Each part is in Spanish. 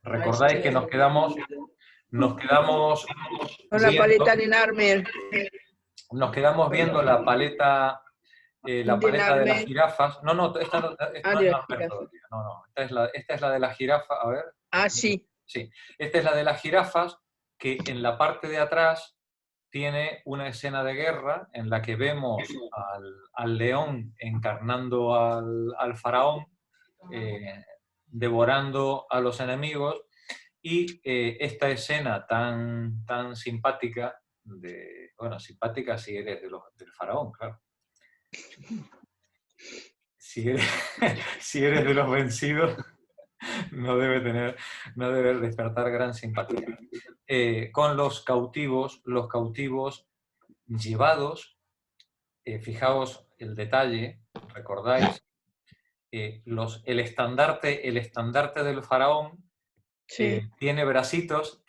Recordáis que nos quedamos Con la viendo, paleta de Narmer. nos quedamos viendo la paleta De de las Narmer. jirafas. No, no, esta no, Ah, no de es la Norbert jirafa. todavía. No, no, esta es la de la jirafa. A ver. Ah, sí. Sí, esta es la de las jirafas, que en la parte de atrás tiene una escena de guerra en la que vemos al león encarnando al faraón, devorando a los enemigos, y esta escena tan simpática, bueno, simpática si eres del faraón, claro. Si eres, si eres de los vencidos, no debe despertar gran simpatía. Con los cautivos llevados, fijaos el detalle, recordáis, el estandarte del faraón Sí. tiene bracitos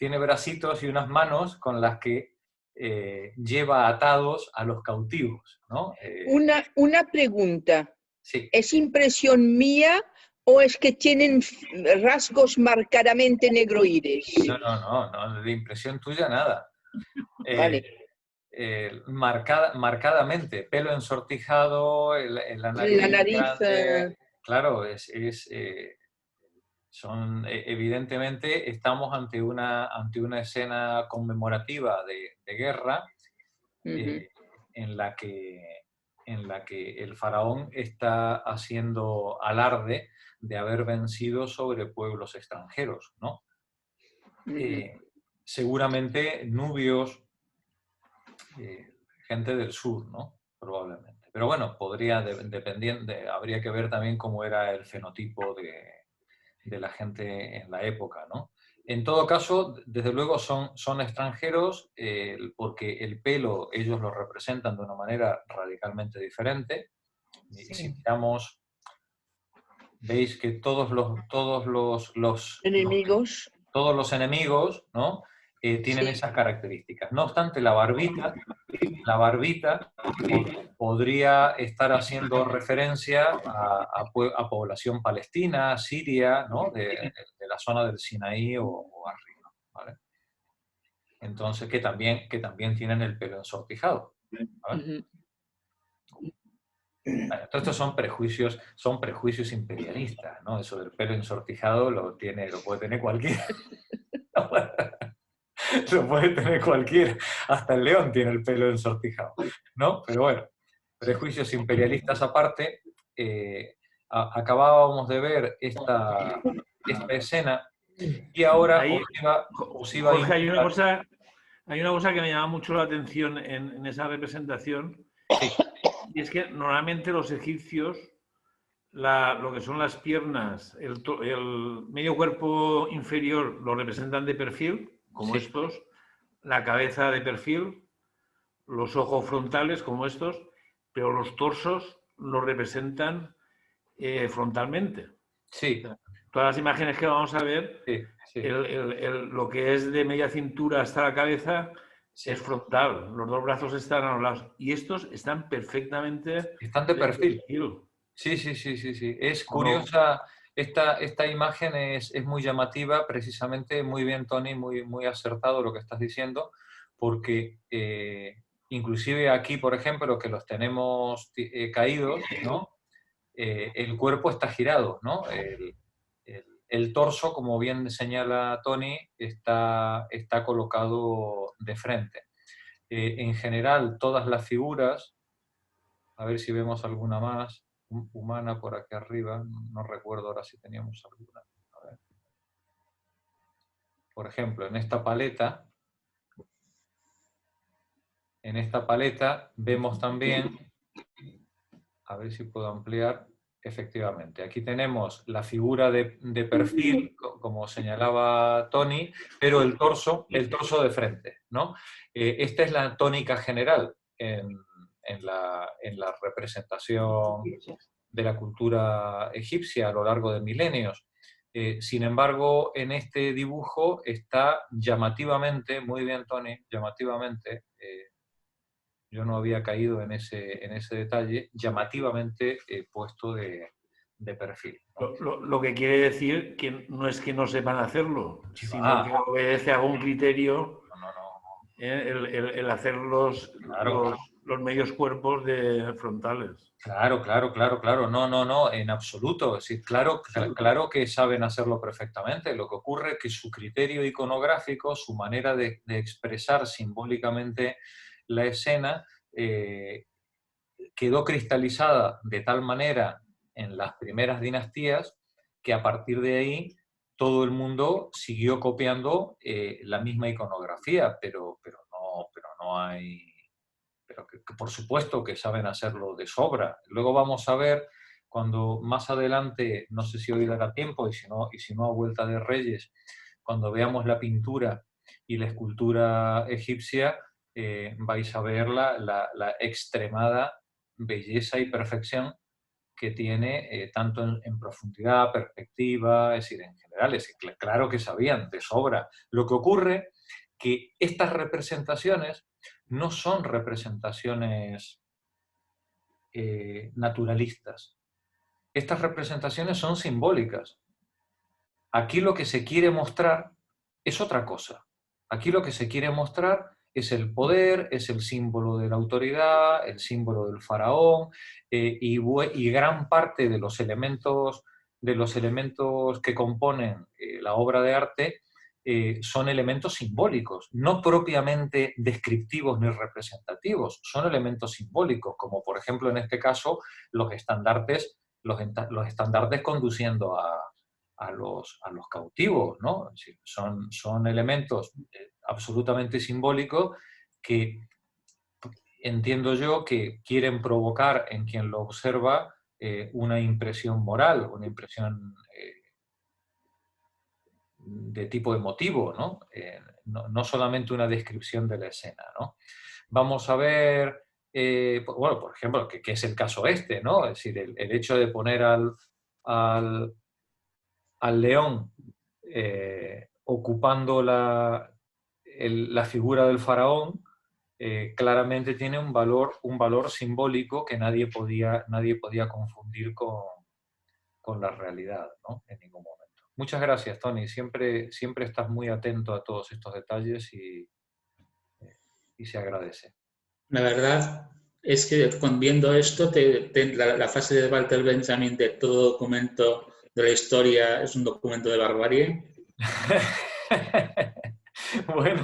y unas manos con las que lleva atados a los cautivos, ¿no? Una pregunta. Sí. ¿Es impresión mía o es que tienen rasgos marcadamente negroides? No, de impresión tuya nada. Vale. Marcadamente, pelo ensortijado, la nariz La nariz. grande, claro, evidentemente estamos ante una escena conmemorativa de guerra, Uh-huh. en la que el faraón está haciendo alarde de haber vencido sobre pueblos extranjeros, ¿no? Uh-huh. Seguramente nubios, gente del sur, ¿no? Probablemente. Pero bueno, habría que ver también cómo era el fenotipo de la gente en la época, ¿no? En todo caso, desde luego son extranjeros, porque el pelo ellos lo representan de una manera radicalmente diferente. Sí. Si miramos, veis que todos Enemigos. los enemigos, ¿no? Tienen Sí. esas características. No obstante, la barbita podría estar haciendo referencia a población palestina, siria, ¿no? de la zona del Sinaí o arriba, ¿vale? Entonces, que también tienen el pelo ensortijado, ¿vale? Uh-huh. Bueno, estos son prejuicios imperialistas, ¿no? Eso del pelo ensortijado lo puede tener cualquiera. Lo puede tener cualquiera. Hasta el león tiene el pelo ensortijado, ¿no? Pero bueno, prejuicios imperialistas aparte, acabábamos de ver esta escena y ahora Ahí, os iba a Jorge, hay una indicar... cosa que me llama mucho la atención en esa representación, Sí. y es que normalmente los egipcios, lo que son las piernas, el medio cuerpo inferior lo representan de perfil, como Sí. estos, la cabeza de perfil, los ojos frontales, como estos, pero los torsos los representan frontalmente. Sí. O sea, todas las imágenes que vamos a ver, Sí, sí. lo que es de media cintura hasta la cabeza es frontal, los dos brazos están a los lados y estos están perfectamente Están de perfil. Sí. Sí. Es curiosa, esta imagen es muy llamativa, precisamente, muy bien, Tony, muy acertado lo que estás diciendo, porque inclusive aquí, por ejemplo, que los tenemos caídos, ¿no? El cuerpo está girado, ¿no? El torso, como bien señala Tony, está colocado de frente. En general, todas las figuras, a ver si vemos alguna más, humana por aquí arriba, no recuerdo ahora si teníamos alguna. A ver. Por ejemplo, en esta paleta vemos también, a ver si puedo ampliar, efectivamente, aquí tenemos la figura de perfil, como señalaba Tony, pero el torso de frente, ¿no? Esta es la tónica general en la representación de la cultura egipcia a lo largo de milenios. Sin embargo, en este dibujo está llamativamente, muy bien Tony, llamativamente, yo no había caído en ese detalle, llamativamente puesto de de perfil, ¿no? Lo que quiere decir que no es que no sepan hacerlo, Sí, sino que obedece a un criterio no. el hacer los medios cuerpos de frontales. Claro. No, en absoluto. Sí, claro que saben hacerlo perfectamente. Lo que ocurre es que su criterio iconográfico, su manera de expresar simbólicamente la escena, quedó cristalizada de tal manera en las primeras dinastías que a partir de ahí todo el mundo siguió copiando la misma iconografía, pero no hay... Pero que por supuesto que saben hacerlo de sobra. Luego vamos a ver, cuando más adelante, no sé si hoy dará tiempo, y si no a vuelta de Reyes, cuando veamos la pintura y la escultura egipcia, vais a ver la extremada belleza y perfección que tiene, tanto en profundidad, perspectiva, es decir, en general, claro que sabían de sobra. Lo que ocurre que estas representaciones no son representaciones naturalistas. Estas representaciones son simbólicas. Aquí lo que se quiere mostrar es otra cosa. Aquí lo que se quiere mostrar es el poder, es el símbolo de la autoridad, el símbolo del faraón, y gran parte de los elementos que componen la obra de arte son elementos simbólicos, no propiamente descriptivos ni representativos, son elementos simbólicos, como por ejemplo en este caso los estandartes conduciendo a los cautivos, ¿no? Es decir, son elementos absolutamente simbólicos que entiendo yo que quieren provocar en quien lo observa una impresión moral, una impresión de tipo emotivo, ¿no? No solamente una descripción de la escena, ¿no? Vamos a ver, bueno, por ejemplo, que es el caso este, ¿no? Es decir, el hecho de poner al león ocupando la figura del faraón, claramente tiene un valor simbólico que nadie podía confundir con la realidad, ¿no? En ningún momento. Muchas gracias, Tony. Siempre estás muy atento a todos estos detalles y se agradece. La verdad es que viendo esto, la fase de Walter Benjamin de todo documento de la historia es un documento de barbarie. Bueno,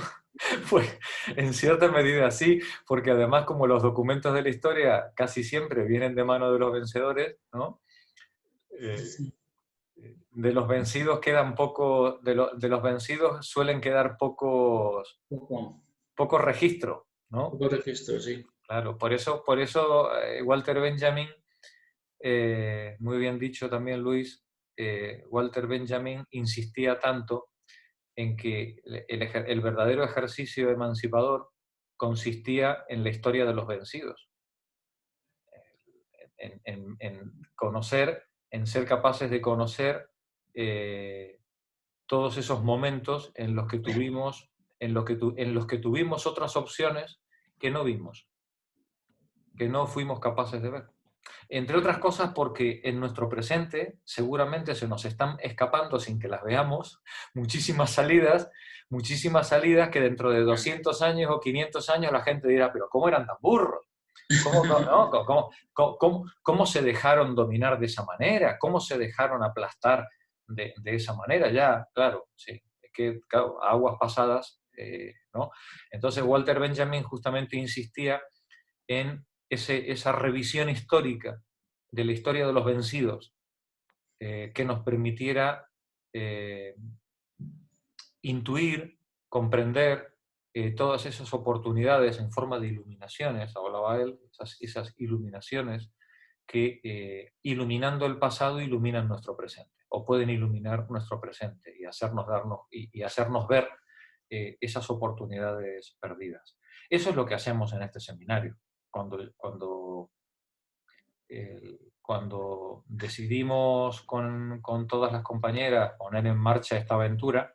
pues en cierta medida sí, porque además como los documentos de la historia casi siempre vienen de mano de los vencedores, ¿no? De los vencidos quedan poco, de los vencidos suelen quedar pocos registros, ¿no? Pocos registros, sí. Claro, por eso Walter Benjamin, muy bien dicho también Luis, Walter Benjamin insistía tanto en que el verdadero ejercicio emancipador consistía en la historia de los vencidos, en conocer, en ser capaces de conocer todos esos momentos en los que tuvimos, en los que tuvimos otras opciones que no vimos, que no fuimos capaces de ver. Entre otras cosas porque en nuestro presente seguramente se nos están escapando sin que las veamos muchísimas salidas que dentro de 200 años o 500 años la gente dirá, pero ¿cómo eran tan burros? ¿Cómo se dejaron dominar de esa manera? ¿Cómo se dejaron aplastar de esa manera? Ya, claro, sí, es que claro, aguas pasadas, ¿no? Entonces Walter Benjamin justamente insistía en esa revisión histórica de la historia de los vencidos, que nos permitiera intuir, comprender todas esas oportunidades en forma de iluminaciones, hablaba él, esas iluminaciones que iluminando el pasado iluminan nuestro presente, o pueden iluminar nuestro presente y hacernos ver esas oportunidades perdidas. Eso es lo que hacemos en este seminario. Cuando decidimos con todas las compañeras poner en marcha esta aventura,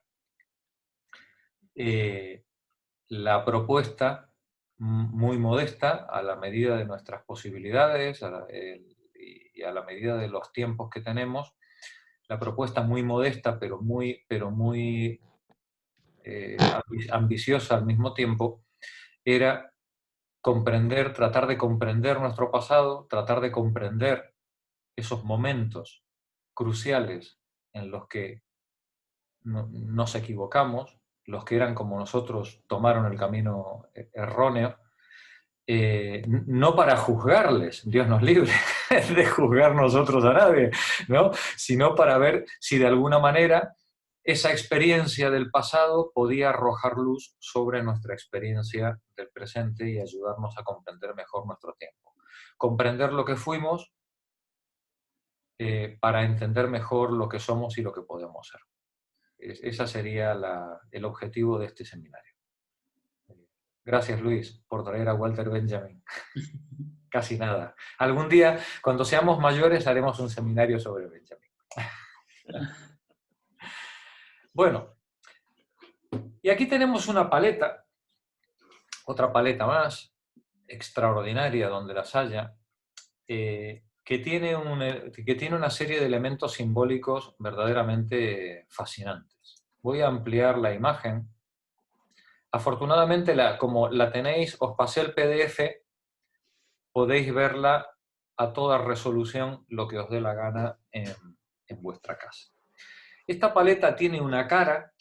la propuesta, muy modesta, a la medida de nuestras posibilidades, a la medida de los tiempos que tenemos, la propuesta muy modesta, pero muy ambiciosa al mismo tiempo, era comprender, tratar de comprender nuestro pasado, tratar de comprender esos momentos cruciales en los que nos equivocamos, los que eran como nosotros tomaron el camino erróneo, no para juzgarles, Dios nos libre de juzgar nosotros a nadie, ¿no? Sino para ver si de alguna manera esa experiencia del pasado podía arrojar luz sobre nuestra experiencia del presente y ayudarnos a comprender mejor nuestro tiempo. Comprender lo que fuimos para entender mejor lo que somos y lo que podemos ser. Ese sería el objetivo de este seminario. Gracias, Luis, por traer a Walter Benjamin. Casi nada. Algún día, cuando seamos mayores, haremos un seminario sobre Benjamin. Bueno, y aquí tenemos una paleta, otra paleta más, extraordinaria donde las haya, que tiene una serie de elementos simbólicos verdaderamente fascinantes. Voy a ampliar la imagen. Afortunadamente, como la tenéis, os pasé el PDF, podéis verla a toda resolución, lo que os dé la gana en vuestra casa. Esta paleta tiene una cara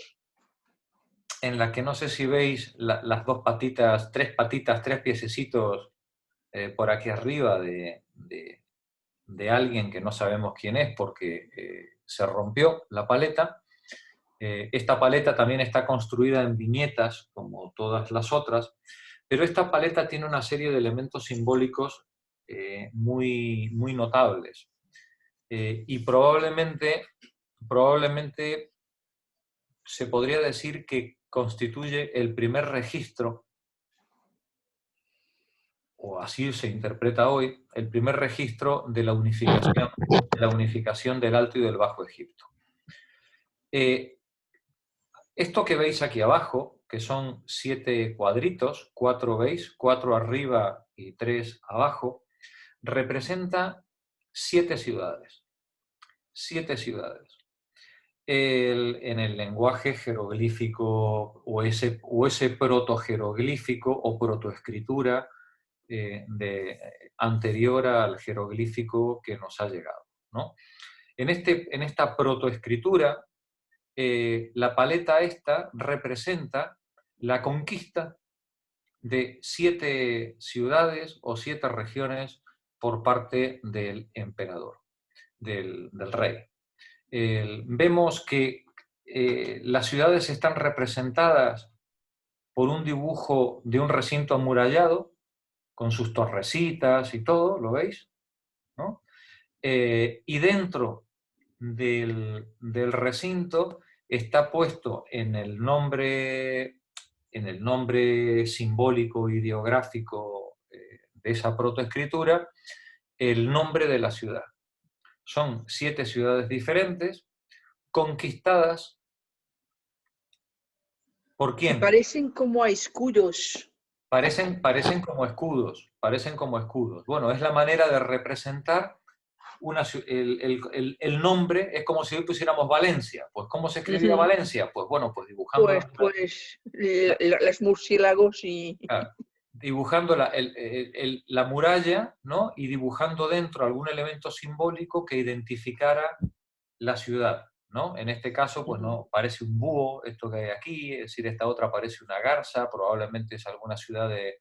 en la que no sé si veis las dos patitas, tres piececitos por aquí arriba de alguien que no sabemos quién es porque se rompió la paleta. Esta paleta también está construida en viñetas, como todas las otras, pero esta paleta tiene una serie de elementos simbólicos muy notables. Y probablemente se podría decir que constituye el primer registro, o así se interpreta hoy, el primer registro de la unificación del Alto y del Bajo Egipto. Esto que veis aquí abajo, que son 7 cuadritos, 4 veis, 4 arriba y 3 abajo, representa 7 ciudades. 7 ciudades. En el lenguaje jeroglífico o ese protojeroglífico o protoescritura anterior al jeroglífico que nos ha llegado, ¿no? En esta protoescritura, la paleta esta representa la conquista de 7 ciudades o 7 regiones por parte del emperador, del rey. Vemos que las ciudades están representadas por un dibujo de un recinto amurallado, con sus torrecitas y todo, ¿lo veis? ¿No? Y dentro del recinto está puesto en el nombre simbólico ideográfico de esa protoescritura el nombre de la ciudad. Son 7 ciudades diferentes, conquistadas ¿por quién? Parecen como a escudos. Parecen como escudos. Bueno, es la manera de representar el nombre, es como si hoy pusiéramos Valencia. Pues, ¿cómo se escribía Valencia? Pues bueno, pues dibujando... Los murciélagos y... Claro, dibujando la muralla, ¿no? Y dibujando dentro algún elemento simbólico que identificara la ciudad, ¿no? En este caso, pues no, parece un búho, esto que hay aquí, es decir, esta otra parece una garza, probablemente es alguna ciudad del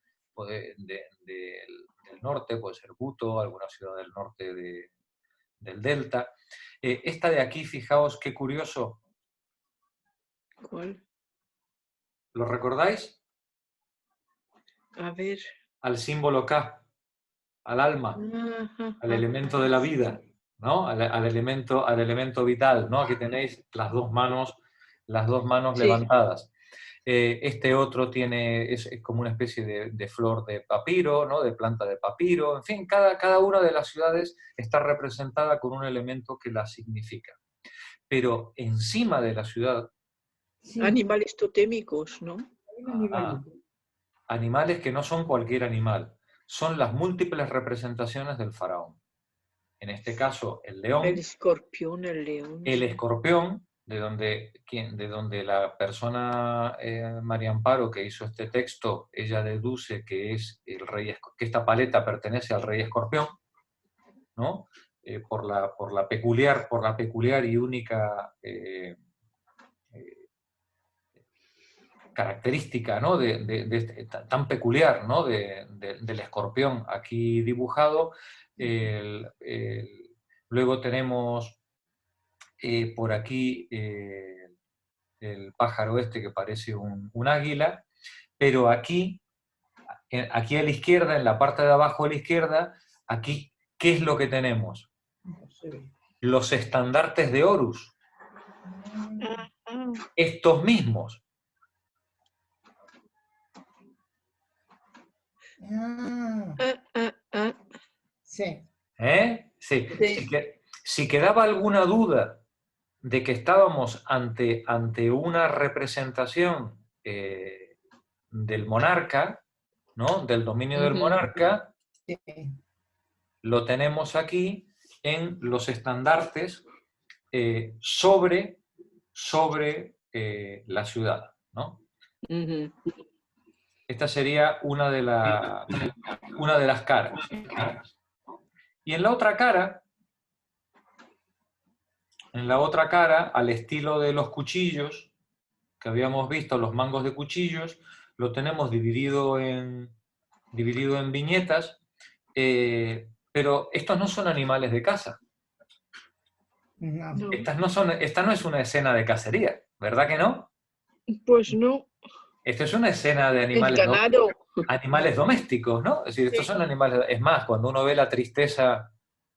norte, puede ser Buto, alguna ciudad del norte del delta. Esta de aquí, fijaos qué curioso. ¿Cuál? ¿Lo recordáis? A ver. Al símbolo K, al alma, al elemento de la vida, ¿no? Al elemento vital, ¿no? Aquí tenéis las dos manos sí, levantadas. Este otro es como una especie de flor de papiro, ¿no? De planta de papiro. En fin, cada una de las ciudades está representada con un elemento que la significa. Pero encima de la ciudad... Animales totémicos, ¿no? Animales que no son cualquier animal. Son las múltiples representaciones del faraón. en este caso el león. El escorpión, el león. El sí. escorpión, de donde la persona María Amparo que hizo este texto, ella deduce que es el rey, que esta paleta pertenece al rey escorpión, ¿no? Por la peculiar y única característica, ¿no? Tan peculiar, ¿no? Del escorpión aquí dibujado. Luego tenemos por aquí el pájaro este que parece un águila, pero aquí a la izquierda, en la parte de abajo a la izquierda, aquí, ¿qué es lo que tenemos? Los estandartes de Horus, estos mismos. Sí. ¿Eh? Sí. Sí. Si quedaba alguna duda de que estábamos ante una representación del monarca, ¿no? Del dominio del monarca, Sí. lo tenemos aquí en los estandartes sobre la ciudad, ¿no? Ujú. Esta sería una de las caras. Y en la otra cara, al estilo de los cuchillos que habíamos visto, los mangos de cuchillos, lo tenemos dividido en viñetas, pero estos no son animales de caza. No. No. Esta no es una escena de cacería, ¿verdad que no? Pues no. Esta es una escena de El animales ganado. domésticos, ¿no? Es decir, estos Sí. son animales. Es más, cuando uno ve la tristeza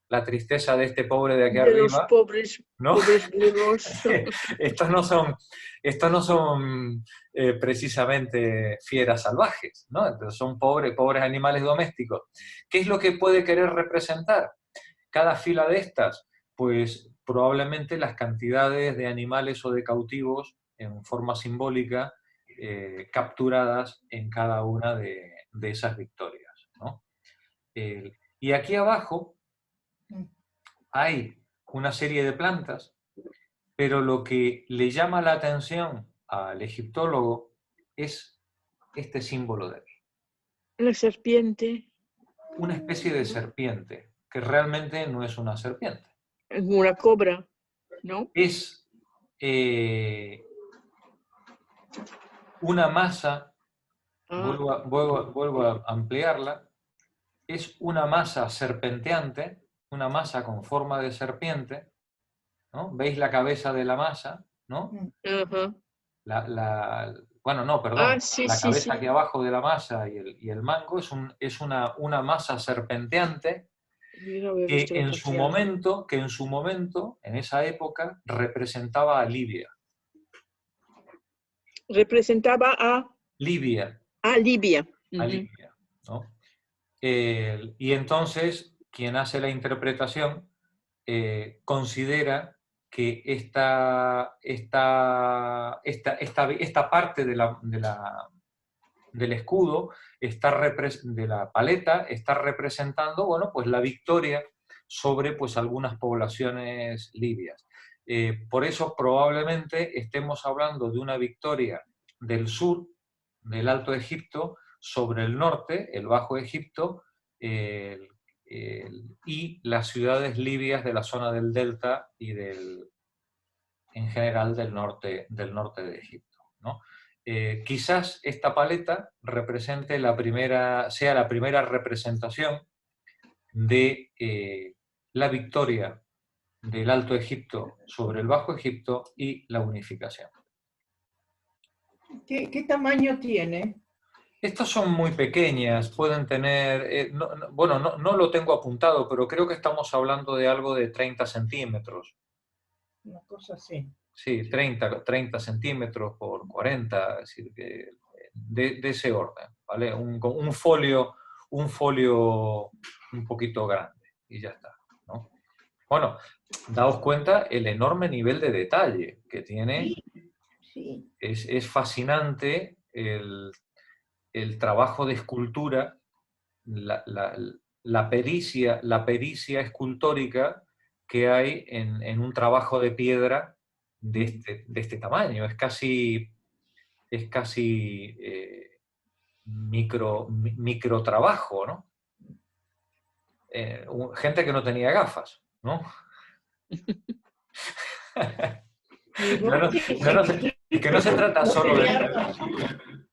de este pobre de aquí De los arriba, pobres, ¿no? pobres burros. Estos no son precisamente fieras salvajes, ¿no? Entonces son pobres animales domésticos. ¿Qué es lo que puede querer representar cada fila de estas? Pues probablemente las cantidades de animales o de cautivos en forma simbólica capturadas en cada una de esas victorias, ¿no? Y aquí abajo hay una serie de plantas, pero lo que le llama la atención al egiptólogo es este símbolo de él. La serpiente. Una especie de serpiente, que realmente no es una serpiente. Una cobra, ¿no? Es una masa, vuelvo a ampliarla, es una masa serpenteante, una masa con forma de serpiente, ¿no? ¿Veis la cabeza de la masa? ¿No? Ajá. Bueno, no, perdón. Sí, La sí, cabeza sí. aquí abajo de la masa y el mango es una masa serpenteante Yo no había que visto la en su fotografía. momento, en esa época, representaba a Libia. Representaba a Libia, Libia. a Ujú. Libia, ¿no? Y entonces, quien hace la interpretación considera que esta parte del escudo, de la paleta, está representando, bueno, pues la victoria sobre pues, algunas poblaciones libias. Por eso probablemente estemos hablando de una victoria del sur, del Alto Egipto, sobre el norte, el Bajo Egipto, y las ciudades libias de la zona del delta y en general del norte de Egipto, ¿no? Quizás esta paleta sea la primera representación de la victoria del Alto Egipto sobre el Bajo Egipto y la unificación. ¿Qué tamaño tiene? Estas son muy pequeñas, pueden tener, no lo tengo apuntado, pero creo que estamos hablando de algo de 30 centímetros. Una cosa así. Sí, 30 centímetros por 40, es decir, de ese orden, ¿vale? Un folio un poquito grande y ya está, ¿no? Bueno, daos cuenta el enorme nivel de detalle que tiene. Sí. Es fascinante el trabajo de escultura, la pericia escultórica que hay en un trabajo de piedra de este tamaño. Es casi micro trabajo, ¿no? Gente que no tenía gafas, ¿no? Que no se trata solo de...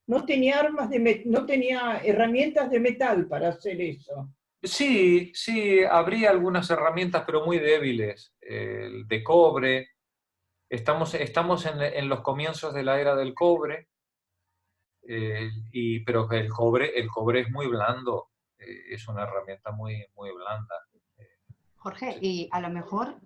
No tenía armas no tenía herramientas de metal para hacer eso. Sí, habría algunas herramientas, pero muy débiles, de cobre. Estamos en los comienzos de la era del cobre, pero el cobre es muy blando, es una herramienta muy, muy blanda. Jorge, y a lo mejor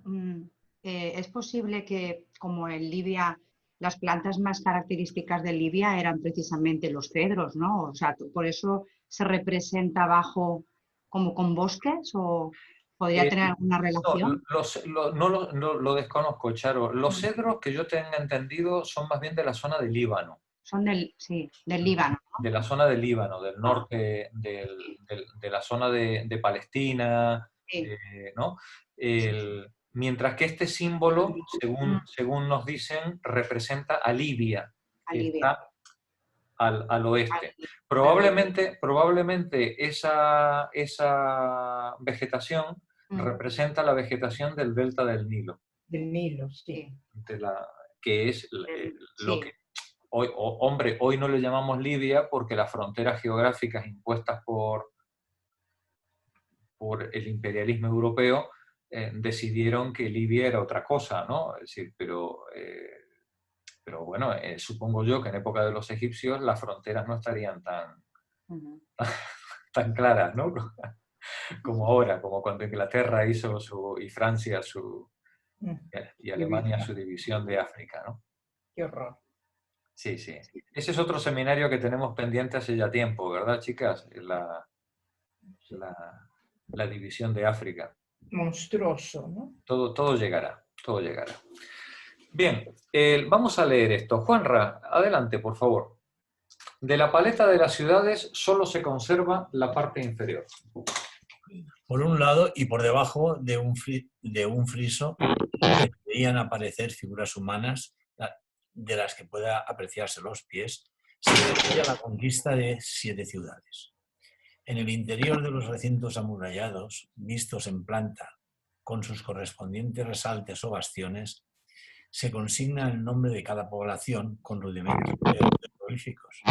es posible que, como en Libia, las plantas más características de Libia eran precisamente los cedros, ¿no? O sea, por eso se representa abajo como con bosques, ¿o podría tener alguna relación? No lo desconozco, Charo. Los cedros que yo tenga entendido son más bien de la zona del Líbano. Son del Líbano, ¿no? De la zona del Líbano, del norte, de la zona de Palestina, Sí. ¿no? Mientras que este símbolo, según nos dicen, representa a Libia, que está al oeste. Probablemente esa vegetación representa la vegetación del delta del Nilo. Del Nilo, sí. Que es lo que... Hoy no le llamamos Libia porque las fronteras geográficas impuestas por el imperialismo europeo decidieron que Libia era otra cosa, ¿no? Es decir, pero bueno, supongo yo que en época de los egipcios las fronteras no estarían tan claras, ¿no? Como ahora, como cuando Inglaterra hizo y Francia y Alemania su división de África, ¿no? Qué horror. Sí. Ese es otro seminario que tenemos pendiente hace ya tiempo, ¿verdad, chicas? La división de África. Monstruoso, ¿no? Todo llegará. Bien, vamos a leer esto. Juanra, adelante, por favor. De la paleta de las ciudades solo se conserva la parte inferior. Por un lado y por debajo de un friso veían aparecer figuras humanas de las que pueda apreciarse los pies, se veía la conquista de 7 ciudades. En el interior de los recintos amurallados, vistos en planta, con sus correspondientes resaltes o bastiones, se consigna el nombre de cada población con rudimentos jeroglíficos.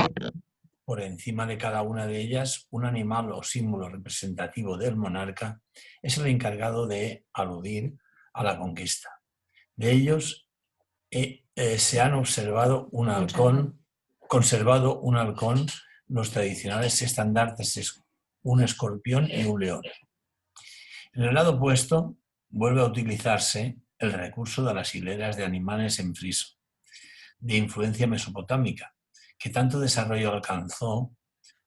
Por encima de cada una de ellas, un animal o símbolo representativo del monarca es el encargado de aludir a la conquista. De ellos se han conservado un halcón, los tradicionales estandartes, un escorpión y un león. En el lado opuesto vuelve a utilizarse el recurso de las hileras de animales en friso, de influencia mesopotámica, que tanto desarrollo alcanzó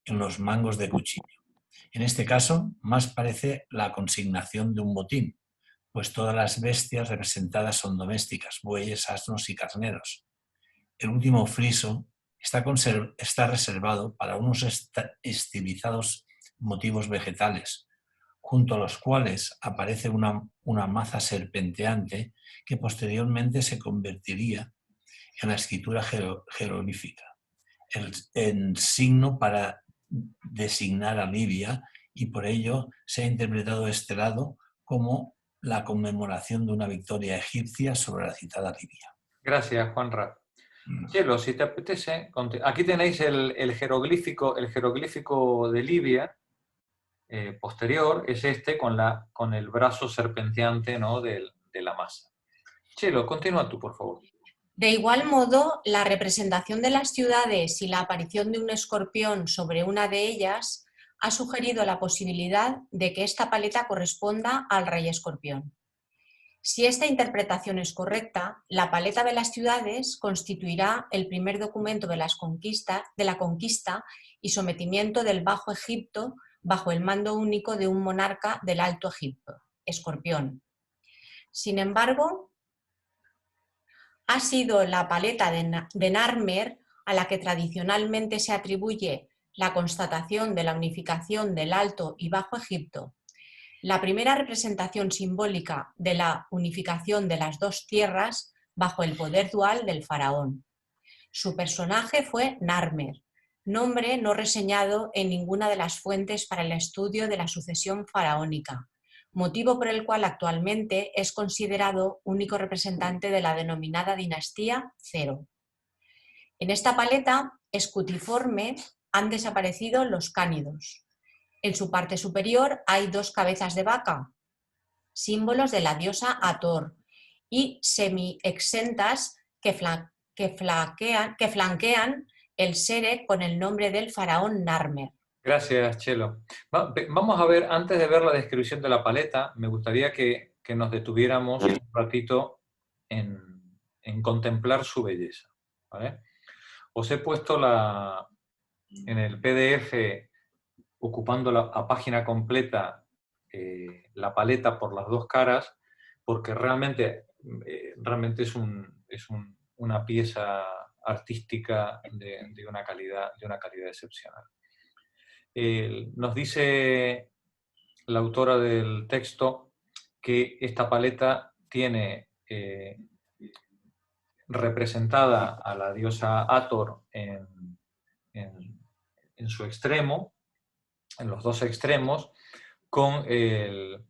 en los mangos de cuchillo. En este caso, más parece la consignación de un botín, pues todas las bestias representadas son domésticas, bueyes, asnos y carneros. El último friso está reservado para unos estilizados motivos vegetales, junto a los cuales aparece una maza serpenteante que posteriormente se convertiría en la escritura jeroglífica, el signo para designar a Libia, y por ello se ha interpretado este lado como la conmemoración de una victoria egipcia sobre la citada Libia. Gracias, Juanra. Cielo, si te apetece, aquí tenéis el jeroglífico de Libia posterior, es este con el brazo serpenteante, ¿no?, de la masa. Cielo, continúa tú, por favor. De igual modo, la representación de las ciudades y la aparición de un escorpión sobre una de ellas ha sugerido la posibilidad de que esta paleta corresponda al rey escorpión. Si esta interpretación es correcta, la paleta de las ciudades constituirá el primer documento de la conquista y sometimiento del Bajo Egipto bajo el mando único de un monarca del Alto Egipto, Escorpión. Sin embargo, ha sido la paleta de Narmer, a la que tradicionalmente se atribuye la constatación de la unificación del Alto y Bajo Egipto, la primera representación simbólica de la unificación de las dos tierras bajo el poder dual del faraón. Su personaje fue Narmer, nombre no reseñado en ninguna de las fuentes para el estudio de la sucesión faraónica, motivo por el cual actualmente es considerado único representante de la denominada dinastía Cero. En esta paleta escutiforme han desaparecido los cánidos. En su parte superior hay dos cabezas de vaca, símbolos de la diosa Hathor, y semi-exentas que flanquean el sere con el nombre del faraón Narmer. Gracias, Chelo. Vamos a ver, antes de ver la descripción de la paleta, me gustaría que nos detuviéramos un ratito en contemplar su belleza, ¿vale? Os he puesto en el PDF, ocupando la página completa, la paleta por las dos caras, porque realmente es una pieza artística de una calidad excepcional. Nos dice la autora del texto que esta paleta tiene representada a la diosa Hathor en su extremo, en los dos extremos, con el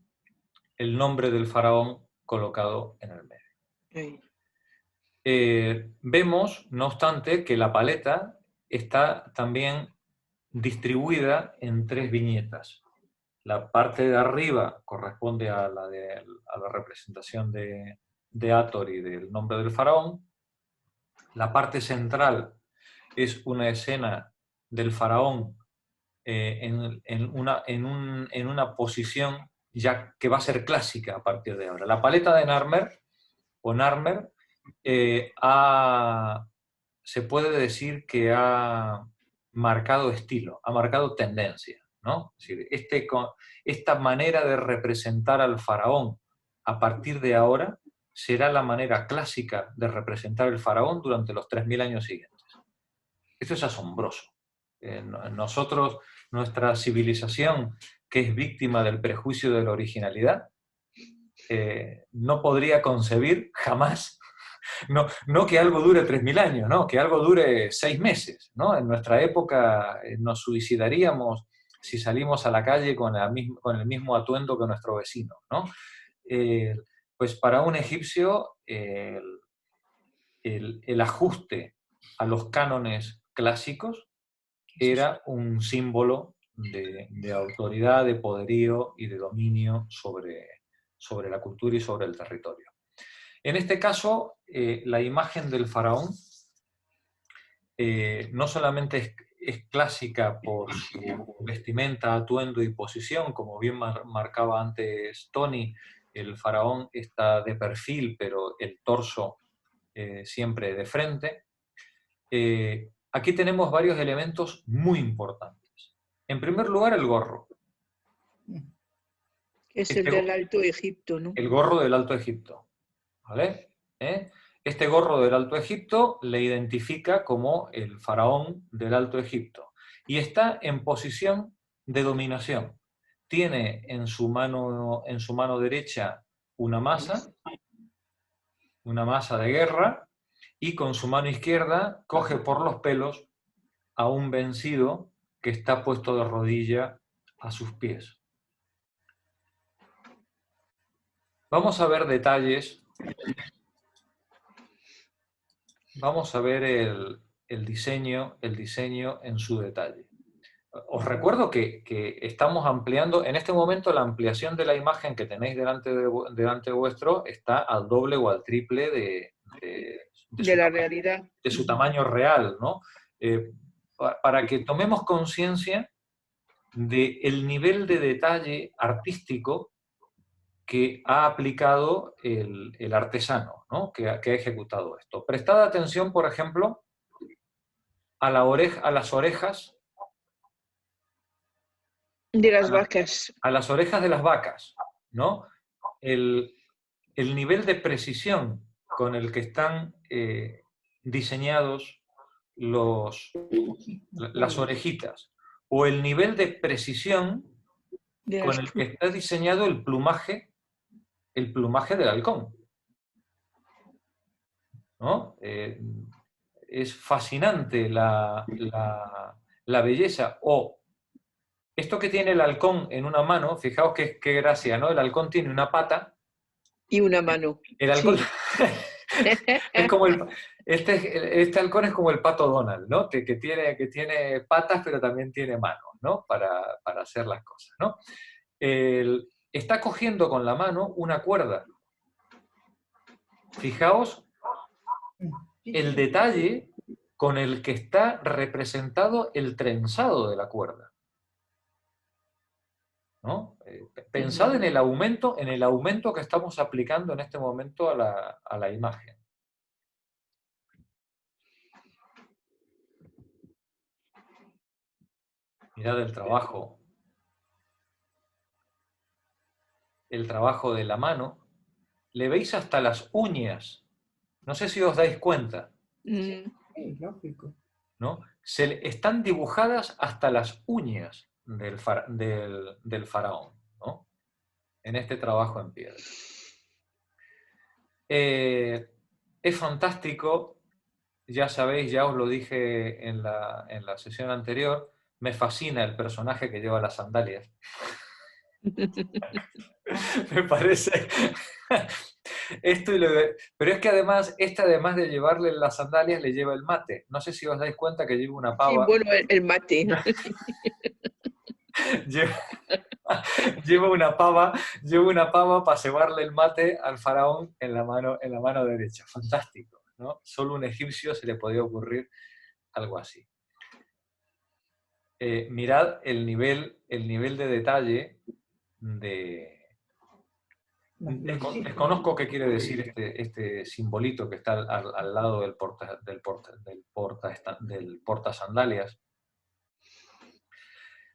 nombre del faraón colocado en el medio. Vemos, no obstante, que la paleta está también distribuida en tres viñetas. La parte de arriba corresponde a la representación de Hathor y del nombre del faraón. La parte central es una escena del faraón en una posición ya que va a ser clásica a partir de ahora. La paleta de Narmer, se puede decir que ha marcado estilo, ha marcado tendencia, ¿no? Es decir, esta manera de representar al faraón a partir de ahora será la manera clásica de representar el faraón durante los 3000 años siguientes. Esto es asombroso. Nosotros, nuestra civilización, que es víctima del prejuicio de la originalidad, no podría concebir jamás, no que algo dure 3000 años, no, que algo dure 6 meses, ¿no? En nuestra época nos suicidaríamos si salimos a la calle con el mismo atuendo que nuestro vecino, ¿no? Pues para un egipcio el ajuste a los cánones clásicos era un símbolo de autoridad, de poderío y de dominio sobre la cultura y sobre el territorio. En este caso, la imagen del faraón no solamente es clásica por su vestimenta, atuendo y posición, como bien marcaba antes Tony. El faraón está de perfil, pero el torso siempre de frente. Aquí tenemos varios elementos muy importantes. En primer lugar, el gorro. Es el del Alto Egipto, ¿no? El gorro del Alto Egipto, ¿vale? Este gorro del Alto Egipto le identifica como el faraón del Alto Egipto y está en posición de dominación. Tiene en su mano derecha una masa de guerra, y con su mano izquierda coge por los pelos a un vencido que está puesto de rodilla a sus pies. Vamos a ver detalles. Vamos a ver el diseño en su detalle. Os recuerdo que estamos ampliando, en este momento la ampliación de la imagen que tenéis delante vuestro está al doble o al triple de la realidad. De su tamaño real, ¿no? Para que tomemos conciencia del nivel de detalle artístico que ha aplicado el artesano, ¿no? que ha ejecutado esto. Prestad atención, por ejemplo, a las orejas de las vacas. A las orejas de las vacas, ¿no? El nivel de precisión con el que están diseñados las orejitas, o el nivel de precisión con el que está diseñado el plumaje del halcón, ¿no? Es fascinante la belleza. O esto que tiene el halcón en una mano, fijaos qué gracia, ¿no? El halcón tiene una pata. Y una mano. El halcón... Sí. Es como este halcón es como el pato Donald, ¿no? Que tiene patas, pero también tiene manos, ¿no? Para hacer las cosas, ¿no? Está cogiendo con la mano una cuerda. Fijaos el detalle con el que está representado el trenzado de la cuerda, ¿no? Pensad en el aumento que estamos aplicando en este momento a la imagen. Mirad el trabajo de la mano. Le veis hasta las uñas. No sé si os dais cuenta. Sí, lógico. ¿No? Están dibujadas hasta las uñas del faraón, ¿no? En este trabajo en piedra. Es fantástico, ya sabéis, ya os lo dije en la sesión anterior, me fascina el personaje que lleva las sandalias. Me parece... Pero es que además de llevarle las sandalias, le lleva el mate. No sé si os dais cuenta que lleva una pava. Sí, bueno, el mate. lleva una pava para cebarle el mate al faraón en la mano derecha. Fantástico, ¿no? Solo un egipcio se le podía ocurrir algo así. Mirad el nivel de detalle de... Desconozco qué quiere decir este simbolito que está al lado del portasandalias.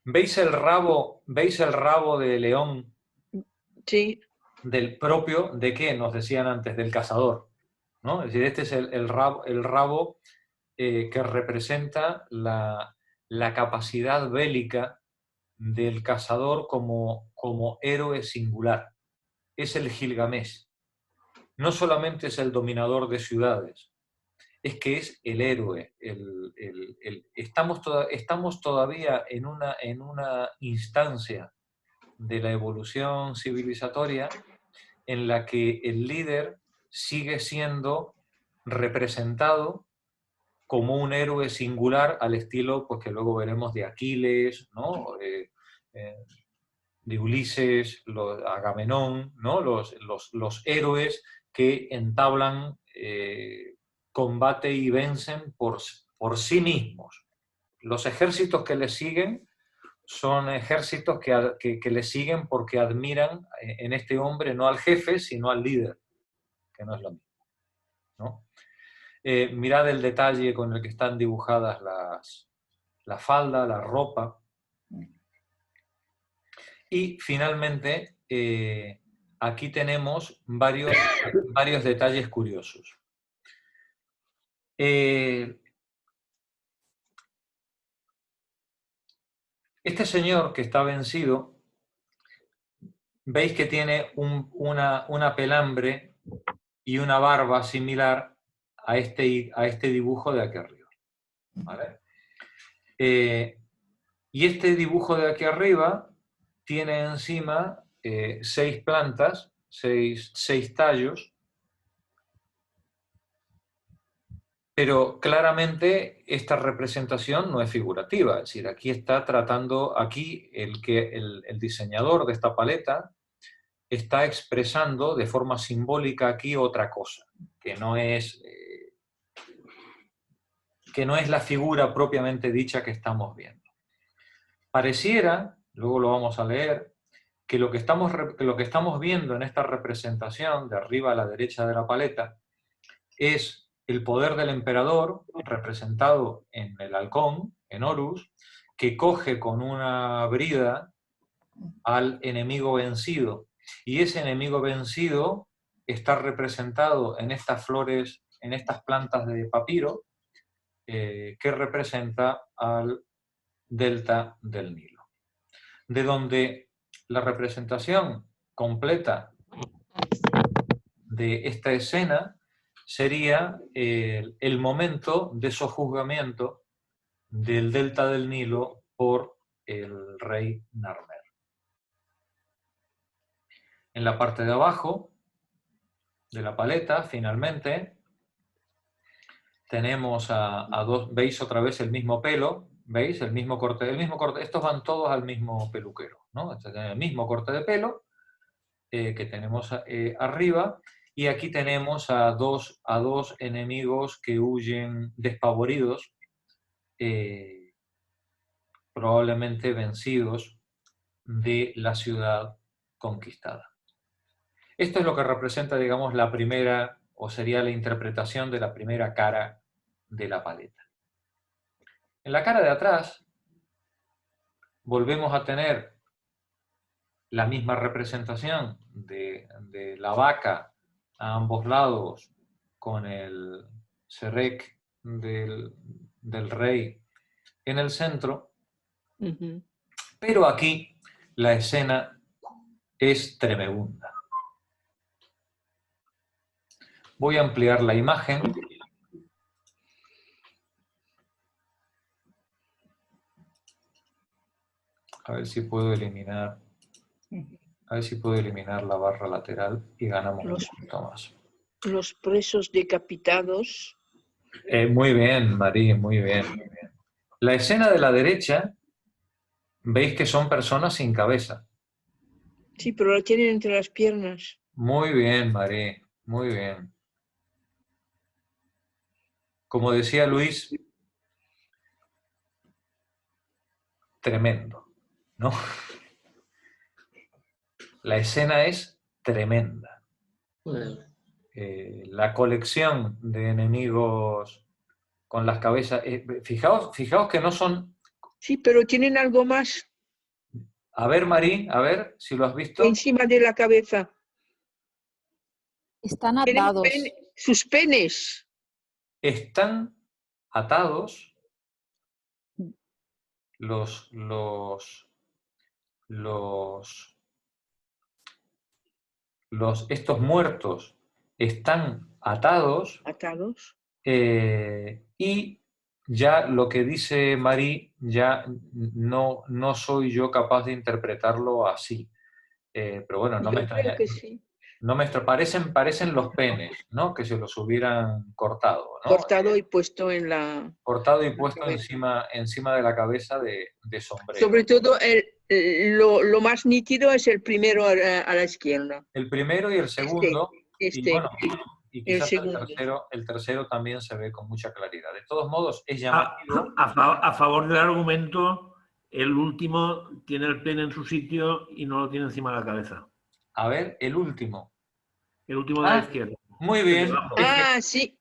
¿Veis el rabo de león? Sí. Del propio, ¿de qué? Nos decían antes, del cazador, ¿no? Es decir, este es el rabo que representa la capacidad bélica del cazador como héroe singular. Es el Gilgamesh. No solamente es el dominador de ciudades, es que es el héroe. Estamos todavía en una instancia de la evolución civilizatoria en la que el líder sigue siendo representado como un héroe singular al estilo, pues que luego veremos de Aquiles, ¿no? De Ulises, Agamenón, ¿no? Los héroes que entablan combate y vencen por sí mismos. Los ejércitos que les siguen son ejércitos que le siguen porque admiran en este hombre no al jefe, sino al líder, que no es lo mismo, ¿no? Mirad el detalle con el que están dibujadas la falda, la ropa. Y finalmente, aquí tenemos varios detalles curiosos. Este señor que está vencido, veis que tiene una pelambre y una barba similar a este dibujo de aquí arriba, ¿vale? Y este dibujo de aquí arriba tiene encima 6 plantas, 6 tallos, pero claramente esta representación no es figurativa, es decir, aquí está tratando, el diseñador de esta paleta está expresando de forma simbólica aquí otra cosa, que no es la figura propiamente dicha que estamos viendo. Pareciera, luego lo vamos a leer, que lo que estamos viendo en esta representación, de arriba a la derecha de la paleta, es el poder del emperador, representado en el halcón, en Horus, que coge con una brida al enemigo vencido. Y ese enemigo vencido está representado en estas flores, en estas plantas de papiro, que representa al delta del Nilo. De donde la representación completa de esta escena sería el momento de sojuzgamiento del delta del Nilo por el rey Narmer. En la parte de abajo de la paleta, finalmente, tenemos a dos, veis otra vez el mismo pelo, veis el mismo corte, estos van todos al mismo peluquero, ¿no? Este tiene el mismo corte de pelo que tenemos arriba, y aquí tenemos a dos enemigos que huyen despavoridos, probablemente vencidos de la ciudad conquistada. Esto es lo que representa, digamos, la primera, o sería la interpretación de la primera cara de la paleta. En la cara de atrás volvemos a tener la misma representación de la vaca a ambos lados con el serec del rey en el centro, pero aquí la escena es tremenda. Voy a ampliar la imagen. A ver si puedo eliminar la barra lateral y ganamos un poquito más. Los presos decapitados. Muy bien, María, muy bien, muy bien. La escena de la derecha, veis que son personas sin cabeza. Sí, pero la tienen entre las piernas. Muy bien, María, muy bien. Como decía Luis, tremendo, ¿no? La escena es tremenda. La colección de enemigos con las cabezas... fijaos que no son... Sí, pero tienen algo más. A ver, Marí, a ver si lo has visto. Encima de la cabeza. Están atados. Sus penes. Están atados estos muertos están atados. Y ya lo que dice Marí, ya no soy yo capaz de interpretarlo así. Pero bueno, no me extraña. No me parecen los penes, ¿no? Que se los hubieran cortado, ¿no? Cortado y puesto en la... Cortado y puesto encima de la cabeza de sombrero. Sobre todo, lo más nítido es el primero a la izquierda. El primero y el segundo. Y bueno, y quizás el tercero también se ve con mucha claridad. De todos modos, es llamativo. A favor del argumento, el último tiene el pene en su sitio y no lo tiene encima de la cabeza. A ver, el último. El último de la izquierda. Muy bien. Sí.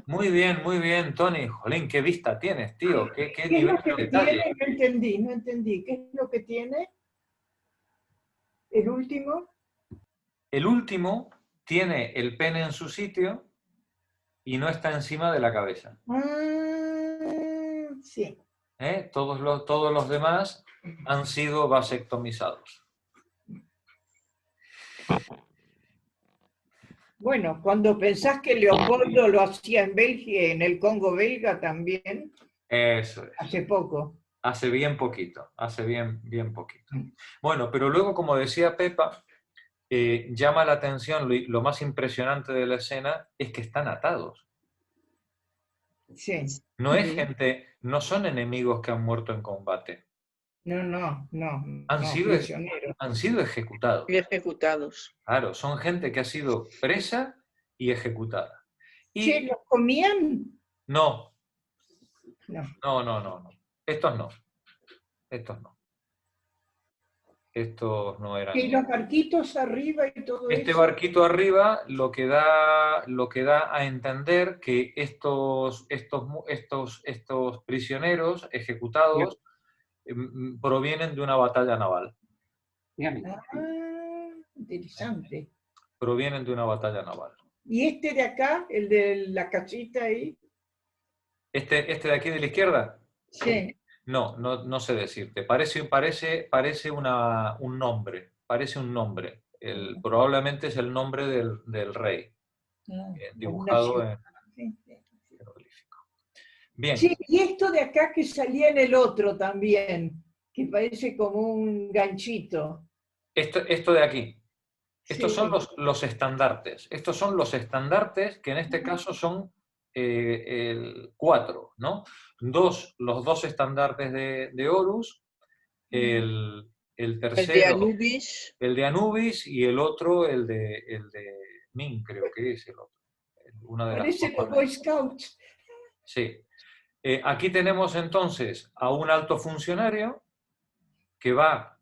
Muy bien, Tony. Jolín, qué vista tienes, tío. Qué nivel de detalle. No entendí. ¿Qué es lo que tiene? ¿El último? El último tiene el pene en su sitio y no está encima de la cabeza. Sí. Todos los demás han sido vasectomizados. Bueno, cuando pensás que Leopoldo lo hacía en Bélgica, en el Congo belga también. Eso es. Hace poco. Hace bien poquito. Bueno, pero luego, como decía Pepa, llama la atención, lo más impresionante de la escena es que están atados. Sí. No es gente, no son enemigos que han muerto en combate. No. Han sido ejecutados. Ejecutados. Claro, son gente que ha sido presa y ejecutada. ¿Sí, los comían? No. No. Estos no. Estos no eran. ¿Y los barquitos arriba y todo eso? Este barquito arriba lo que da a entender que estos prisioneros ejecutados provienen de una batalla naval. Interesante. Provienen de una batalla naval. ¿Y este de acá, el de la casita ahí? ¿Este de aquí de la izquierda? Sí. No sé decirte. Parece un nombre. parece un nombre. Probablemente es el nombre del rey, dibujado en jeroglífico. Bien. Sí, y esto de acá que salía en el otro también, que parece como un ganchito. Esto de aquí. Estos Sí. son los estandartes. Estos son los estandartes que en este caso son 4, ¿no? Los dos estandartes de Horus, el tercero, el de Anubis, y el otro, el de Min, creo que es el otro. Una de Parece las los Boy Scouts. Sí. Aquí tenemos entonces a un alto funcionario que va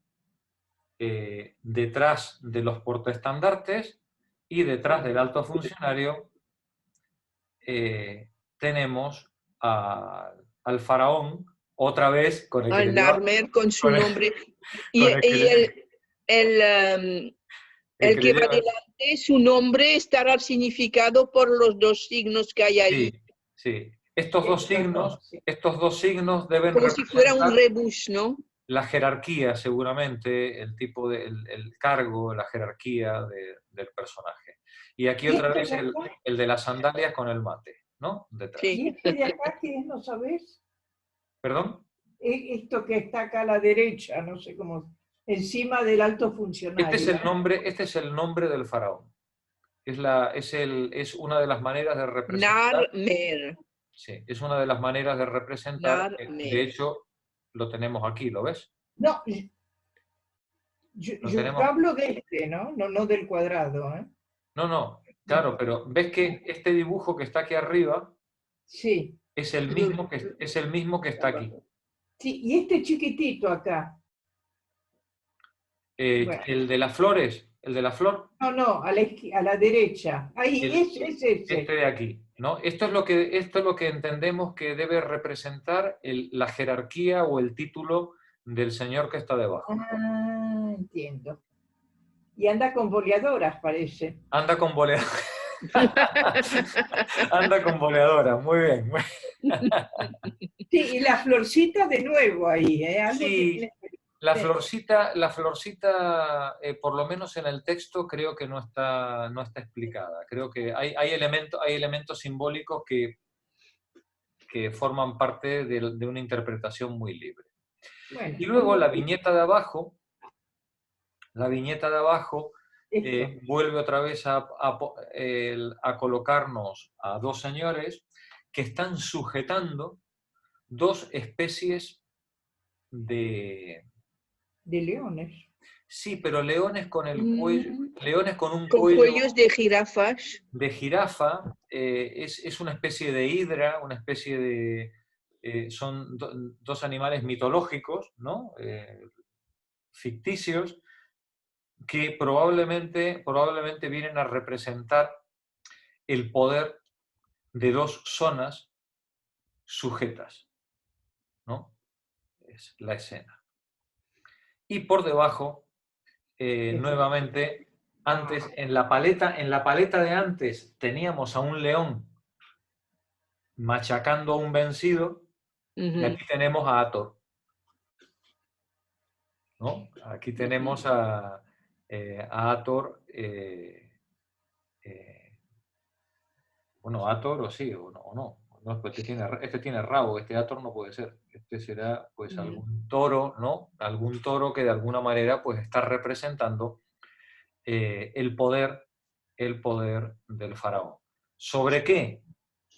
detrás de los portaestandartes, y detrás del alto funcionario tenemos al faraón, otra vez con el que Al Narmer con su nombre. Y el que va delante, su nombre estará significado por los dos signos que hay ahí. Sí, sí. Estos dos signos deben como si fuera un representar rebus, ¿no? la jerarquía, seguramente, el tipo de, el cargo, la jerarquía del personaje. Y aquí otra vez el de las sandalias con el mate, ¿no? Detrás. Sí. ¿Y este de acá qué es, no sabés? ¿Perdón? Esto que está acá a la derecha, no sé cómo, encima del alto funcionario. Este es el nombre del faraón. Es una de las maneras de representar. Narmer. Sí, es una de las maneras de representar. De hecho, lo tenemos aquí, ¿lo ves? No, yo hablo de este, ¿no? No del cuadrado, ¿eh? No, claro, pero ves que este dibujo que está aquí arriba, sí, es el mismo que está aquí. Sí, y este chiquitito acá. Bueno. El de las flores, el de la flor. No, a la derecha. Ahí, es ese. Este de aquí, ¿no? Esto es lo que entendemos que debe representar la jerarquía o el título del señor que está debajo. Ah, entiendo. Y anda con boleadoras, parece. Anda con boleadoras. Anda con boleadoras, muy bien. Sí, y la florcita de nuevo ahí, ¿eh? Sí, la florcita, por lo menos en el texto, creo que no está explicada. Creo que hay elementos simbólicos que forman parte de una interpretación muy libre. Bueno, y luego la viñeta de abajo vuelve otra vez a colocarnos a dos señores que están sujetando dos especies de leones. Sí, pero leones con el cuello, leones con un cuellos de jirafas. De jirafa, es una especie de hidra, una especie de... son dos animales mitológicos, ¿no? Ficticios, que probablemente vienen a representar el poder de dos zonas sujetas, ¿no? Es la escena. Y por debajo, nuevamente, antes, en la paleta de antes teníamos a un león machacando a un vencido, y aquí tenemos a Hathor, ¿no? Aquí tenemos a Hathor, bueno, Hathor o sí, o no. No, pues este tiene rabo, este Hathor no puede ser. Este será pues algún toro, ¿no? Algún toro que de alguna manera pues está representando el poder del faraón. ¿Sobre qué?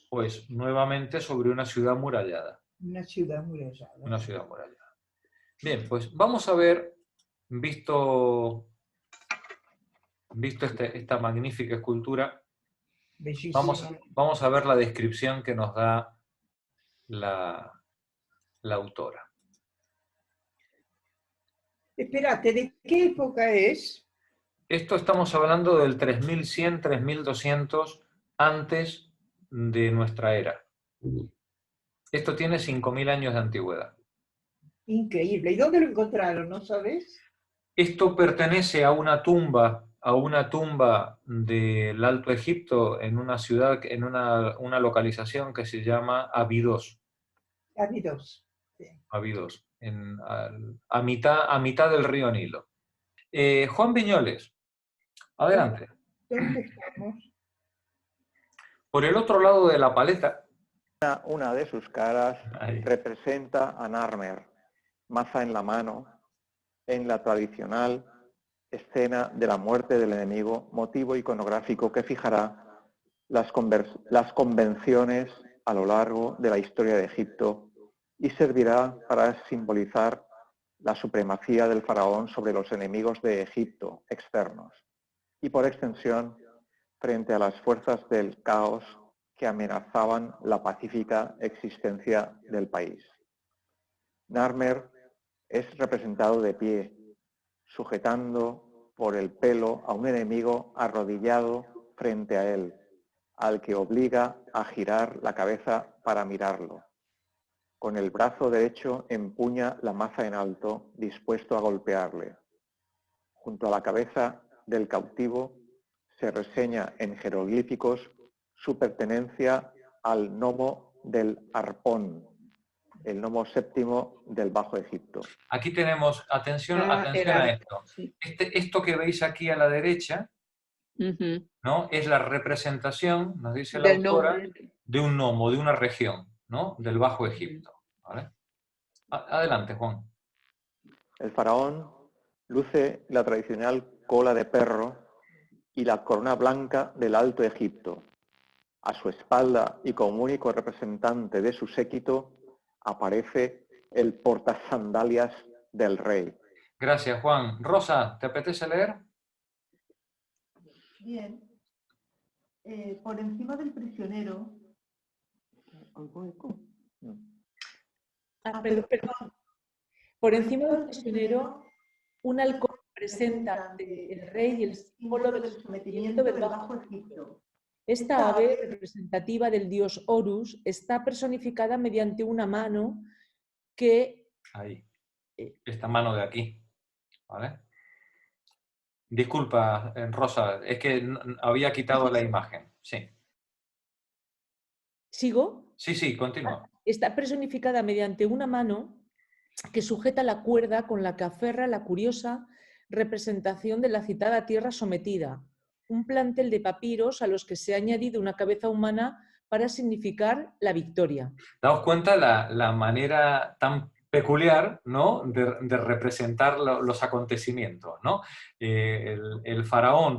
Pues nuevamente sobre una ciudad murallada. Una ciudad murallada. Una ciudad murallada. Bien, pues vamos a ver, visto esta magnífica escultura, vamos a ver la descripción que nos da la autora. Espérate, ¿de qué época es? Esto estamos hablando del 3100, 3200 antes de nuestra era. Esto tiene 5000 años de antigüedad. Increíble. ¿Y dónde lo encontraron? ¿No sabes? Esto pertenece a una tumba del Alto Egipto, en una ciudad, en una localización que se llama Abidos. Abidos. Sí. Abidos, a mitad del río Nilo. Juan Viñoles, adelante. ¿Dónde estamos? Por el otro lado de la paleta. Una de sus caras Ahí. representa a Narmer, maza en la mano, en la tradicional escena de la muerte del enemigo, motivo iconográfico que fijará las convenciones a lo largo de la historia de Egipto y servirá para simbolizar la supremacía del faraón sobre los enemigos de Egipto externos y, por extensión, frente a las fuerzas del caos que amenazaban la pacífica existencia del país. Narmer es representado de pie, sujetando por el pelo a un enemigo arrodillado frente a él, al que obliga a girar la cabeza para mirarlo. Con el brazo derecho empuña la maza en alto, dispuesto a golpearle. Junto a la cabeza del cautivo se reseña en jeroglíficos su pertenencia al nomo del Arpón, el nomo séptimo del Bajo Egipto. Aquí tenemos, atención a esto. Sí. Esto que veis aquí a la derecha, Ujú. ¿no? Es la representación, nos dice la Del autora, nombre. de un nomo, de una región, ¿no? Del Bajo Egipto. ¿Vale? Adelante, Juan. El faraón luce la tradicional cola de perro y la corona blanca del Alto Egipto. A su espalda y como único representante de su séquito aparece el portasandalias del rey. Gracias, Juan. Rosa, ¿te apetece leer? Bien. Por encima del prisionero. Perdón. Por encima del prisionero, un halcón presenta ante el rey el símbolo del sometimiento del Bajo Egipto. Esta ave, representativa del dios Horus, está personificada mediante una mano que... Ahí. Esta mano de aquí. ¿Vale? Disculpa, Rosa, es que había quitado la imagen. Sí. ¿Sigo? Sí, continúa. Está personificada mediante una mano que sujeta la cuerda con la que aferra la curiosa representación de la citada tierra sometida, un plantel de papiros a los que se ha añadido una cabeza humana para significar la victoria. Daos cuenta la manera tan peculiar, ¿no? de representar los acontecimientos, ¿no? El faraón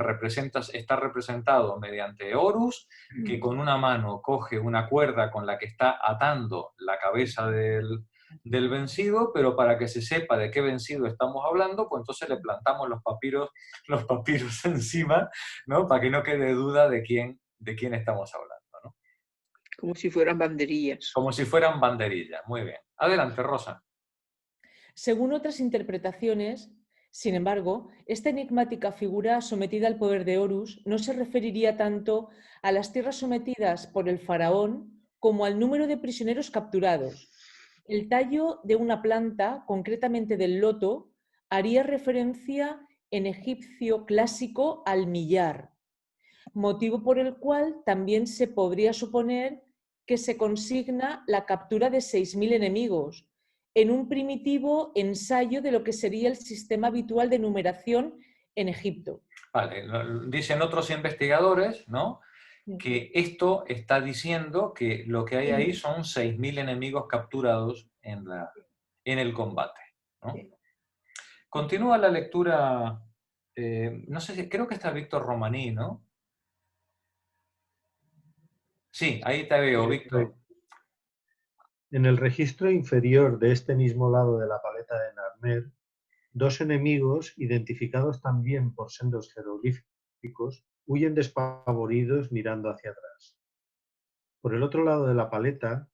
está representado mediante Horus, que con una mano coge una cuerda con la que está atando la cabeza del vencido, pero para que se sepa de qué vencido estamos hablando, pues entonces le plantamos los papiros encima, ¿no? Para que no quede duda de quién estamos hablando. Como si fueran banderillas. Como si fueran banderillas. Muy bien. Adelante, Rosa. Según otras interpretaciones, sin embargo, esta enigmática figura sometida al poder de Horus no se referiría tanto a las tierras sometidas por el faraón como al número de prisioneros capturados. El tallo de una planta, concretamente del loto, haría referencia en egipcio clásico al millar, motivo por el cual también se podría suponer que se consigna la captura de 6.000 enemigos, en un primitivo ensayo de lo que sería el sistema habitual de numeración en Egipto. Vale, dicen otros investigadores, ¿no? Que esto está diciendo que lo que hay ahí son 6.000 enemigos capturados en el combate, ¿no? Continúa la lectura, no sé si, creo que está Víctor Romaní, ¿no? Sí, ahí te veo, Víctor. En el registro inferior de este mismo lado de la paleta de Narmer, dos enemigos, identificados también por sendos jeroglíficos, huyen despavoridos mirando hacia atrás. Por el otro lado de la paleta,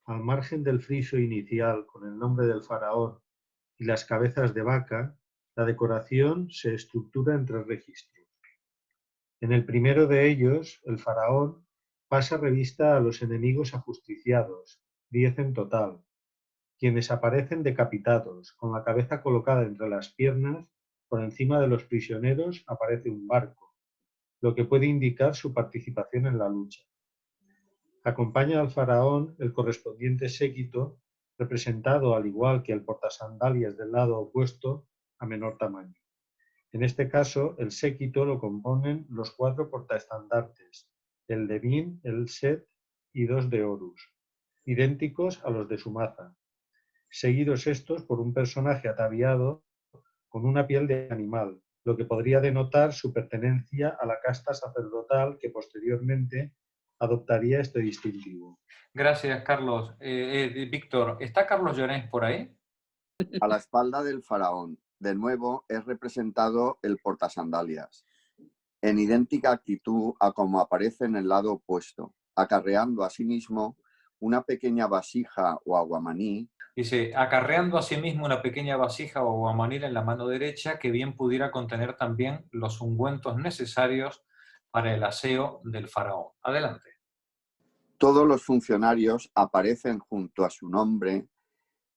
al margen del friso inicial con el nombre del faraón y las cabezas de vaca, la decoración se estructura en 3 registros. En el primero de ellos, el faraón pasa revista a los enemigos ajusticiados, 10 en total, quienes aparecen decapitados, con la cabeza colocada entre las piernas. Por encima de los prisioneros aparece un barco, lo que puede indicar su participación en la lucha. Acompaña al faraón el correspondiente séquito, representado al igual que el portasandalias del lado opuesto, a menor tamaño. En este caso, el séquito lo componen los 4 portaestandartes, el de Bin, el Set y 2 de Horus, idénticos a los de su maza, seguidos estos por un personaje ataviado con una piel de animal, lo que podría denotar su pertenencia a la casta sacerdotal que posteriormente adoptaría este distintivo. Gracias, Carlos. Víctor, ¿está Carlos Llorens por ahí? A la espalda del faraón, de nuevo, es representado el portasandalias, en idéntica actitud a como aparece en el lado opuesto, acarreando asimismo una pequeña vasija o aguamaní. Dice, acarreando a sí mismo una pequeña vasija o aguamanil en la mano derecha que bien pudiera contener también los ungüentos necesarios para el aseo del faraón. Adelante. Todos los funcionarios aparecen junto a su nombre,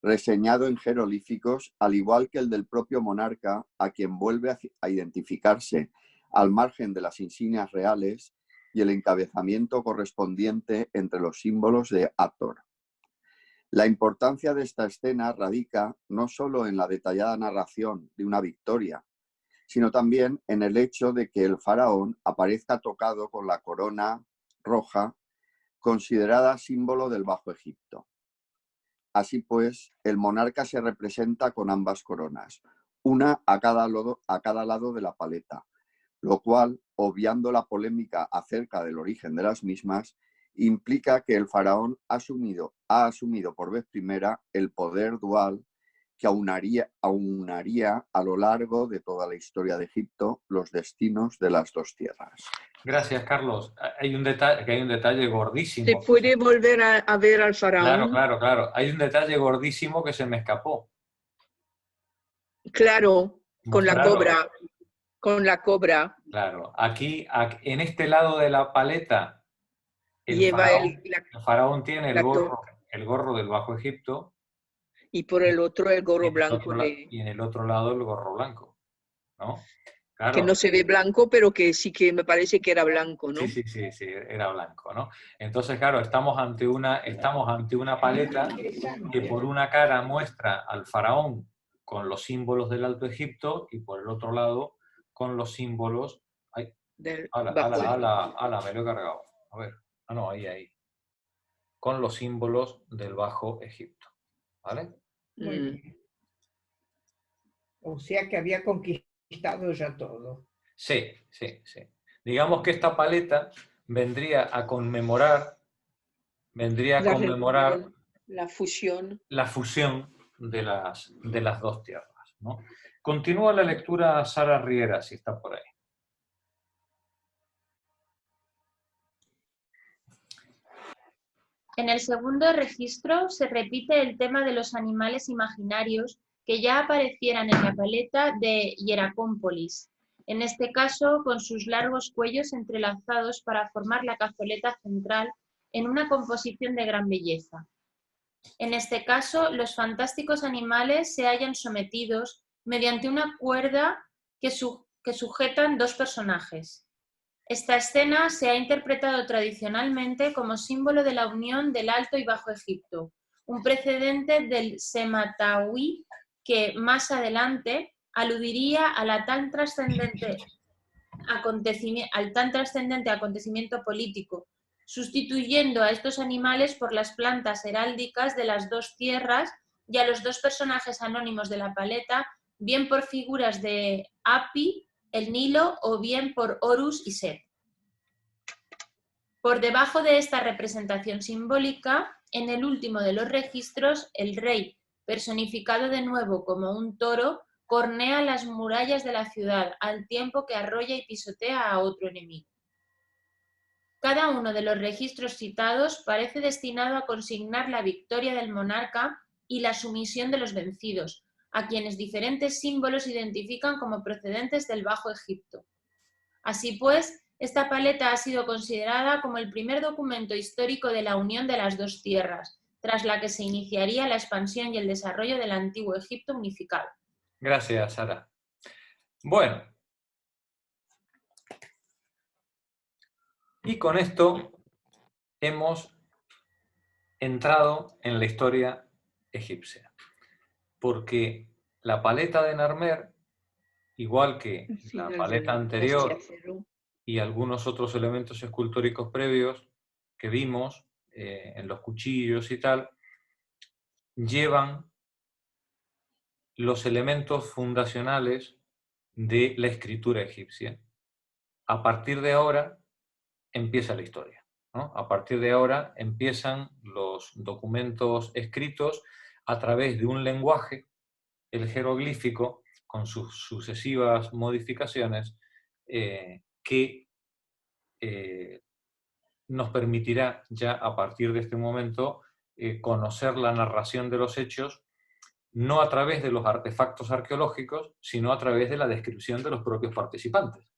reseñado en jeroglíficos, al igual que el del propio monarca, a quien vuelve a identificarse al margen de las insignias reales y el encabezamiento correspondiente entre los símbolos de Hathor. La importancia de esta escena radica no solo en la detallada narración de una victoria, sino también en el hecho de que el faraón aparezca tocado con la corona roja, considerada símbolo del Bajo Egipto. Así pues, el monarca se representa con ambas coronas, una a cada lado de la paleta, lo cual, obviando la polémica acerca del origen de las mismas, implica que el faraón ha asumido por vez primera el poder dual que aunaría a lo largo de toda la historia de Egipto los destinos de las dos tierras. Gracias, Carlos. Hay un detalle gordísimo. ¿Se puede volver a ver al faraón? Claro. Hay un detalle gordísimo que se me escapó. Claro, con la Mostrarlo. cobra. Con la cobra. Claro. Aquí, en este lado de la paleta, el faraón tiene el gorro del Bajo Egipto. Y por el otro el gorro blanco. Y en el otro lado el gorro blanco, ¿no? Claro. Que no se ve blanco, pero que sí que me parece que era blanco, ¿no? Sí, era blanco, ¿no? Entonces, claro, estamos ante una paleta que por una cara muestra al faraón con los símbolos del Alto Egipto y por el otro lado con los símbolos... del ala, me lo he cargado. A ver, ahí. Con los símbolos del Bajo Egipto, ¿vale? Muy bien. O sea que había conquistado ya todo. Sí. Digamos que esta paleta vendría a conmemorar la fusión de las dos tierras, ¿no? Continúa la lectura Sara Riera, si está por ahí. En el segundo registro se repite el tema de los animales imaginarios que ya aparecieran en la paleta de Hieracómpolis, en este caso con sus largos cuellos entrelazados para formar la cazoleta central en una composición de gran belleza. En este caso, los fantásticos animales se hallan sometidos mediante una cuerda que sujetan dos personajes. Esta escena se ha interpretado tradicionalmente como símbolo de la unión del Alto y Bajo Egipto, un precedente del Sematawí que más adelante aludiría a al tan trascendente acontecimiento político, sustituyendo a estos animales por las plantas heráldicas de las dos tierras y a los dos personajes anónimos de la paleta, bien por figuras de Api, el Nilo, o bien por Horus y Set. Por debajo de esta representación simbólica, en el último de los registros, el rey, personificado de nuevo como un toro, cornea las murallas de la ciudad al tiempo que arrolla y pisotea a otro enemigo. Cada uno de los registros citados parece destinado a consignar la victoria del monarca y la sumisión de los vencidos, a quienes diferentes símbolos identifican como procedentes del Bajo Egipto. Así pues, esta paleta ha sido considerada como el primer documento histórico de la unión de las dos tierras, tras la que se iniciaría la expansión y el desarrollo del antiguo Egipto unificado. Gracias, Sara. Bueno. Y con esto hemos entrado en la historia egipcia. Porque la paleta de Narmer igual que Al la final paleta del anterior testiacero. y algunos otros elementos escultóricos previos que vimos en los cuchillos y tal, llevan los elementos fundacionales de la escritura egipcia. A partir de ahora empieza la historia, ¿no? A partir de ahora empiezan los documentos escritos a través de un lenguaje, el jeroglífico, con sus sucesivas modificaciones, que nos permitirá ya a partir de este momento conocer la narración de los hechos, no a través de los artefactos arqueológicos, sino a través de la descripción de los propios participantes.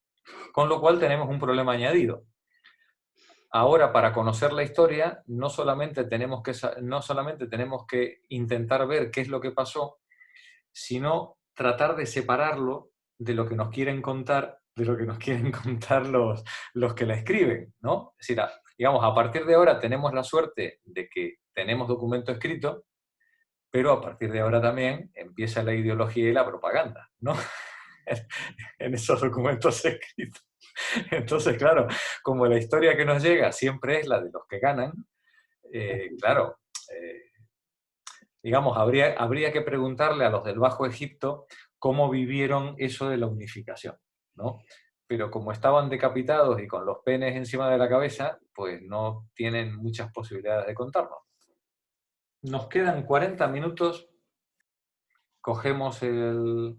Con lo cual tenemos un problema añadido. Ahora, para conocer la historia, no solamente tenemos que intentar ver qué es lo que pasó, sino tratar de separarlo de lo que nos quieren contar, los que la escriben, ¿no? Es decir, digamos, a partir de ahora tenemos la suerte de que tenemos documento escrito, pero a partir de ahora también empieza la ideología y la propaganda, ¿no? En esos documentos escritos. Entonces, claro, como la historia que nos llega siempre es la de los que ganan, claro, digamos, habría que preguntarle a los del Bajo Egipto cómo vivieron eso de la unificación, ¿no? Pero como estaban decapitados y con los penes encima de la cabeza, pues no tienen muchas posibilidades de contarnos. Nos quedan 40 minutos, cogemos el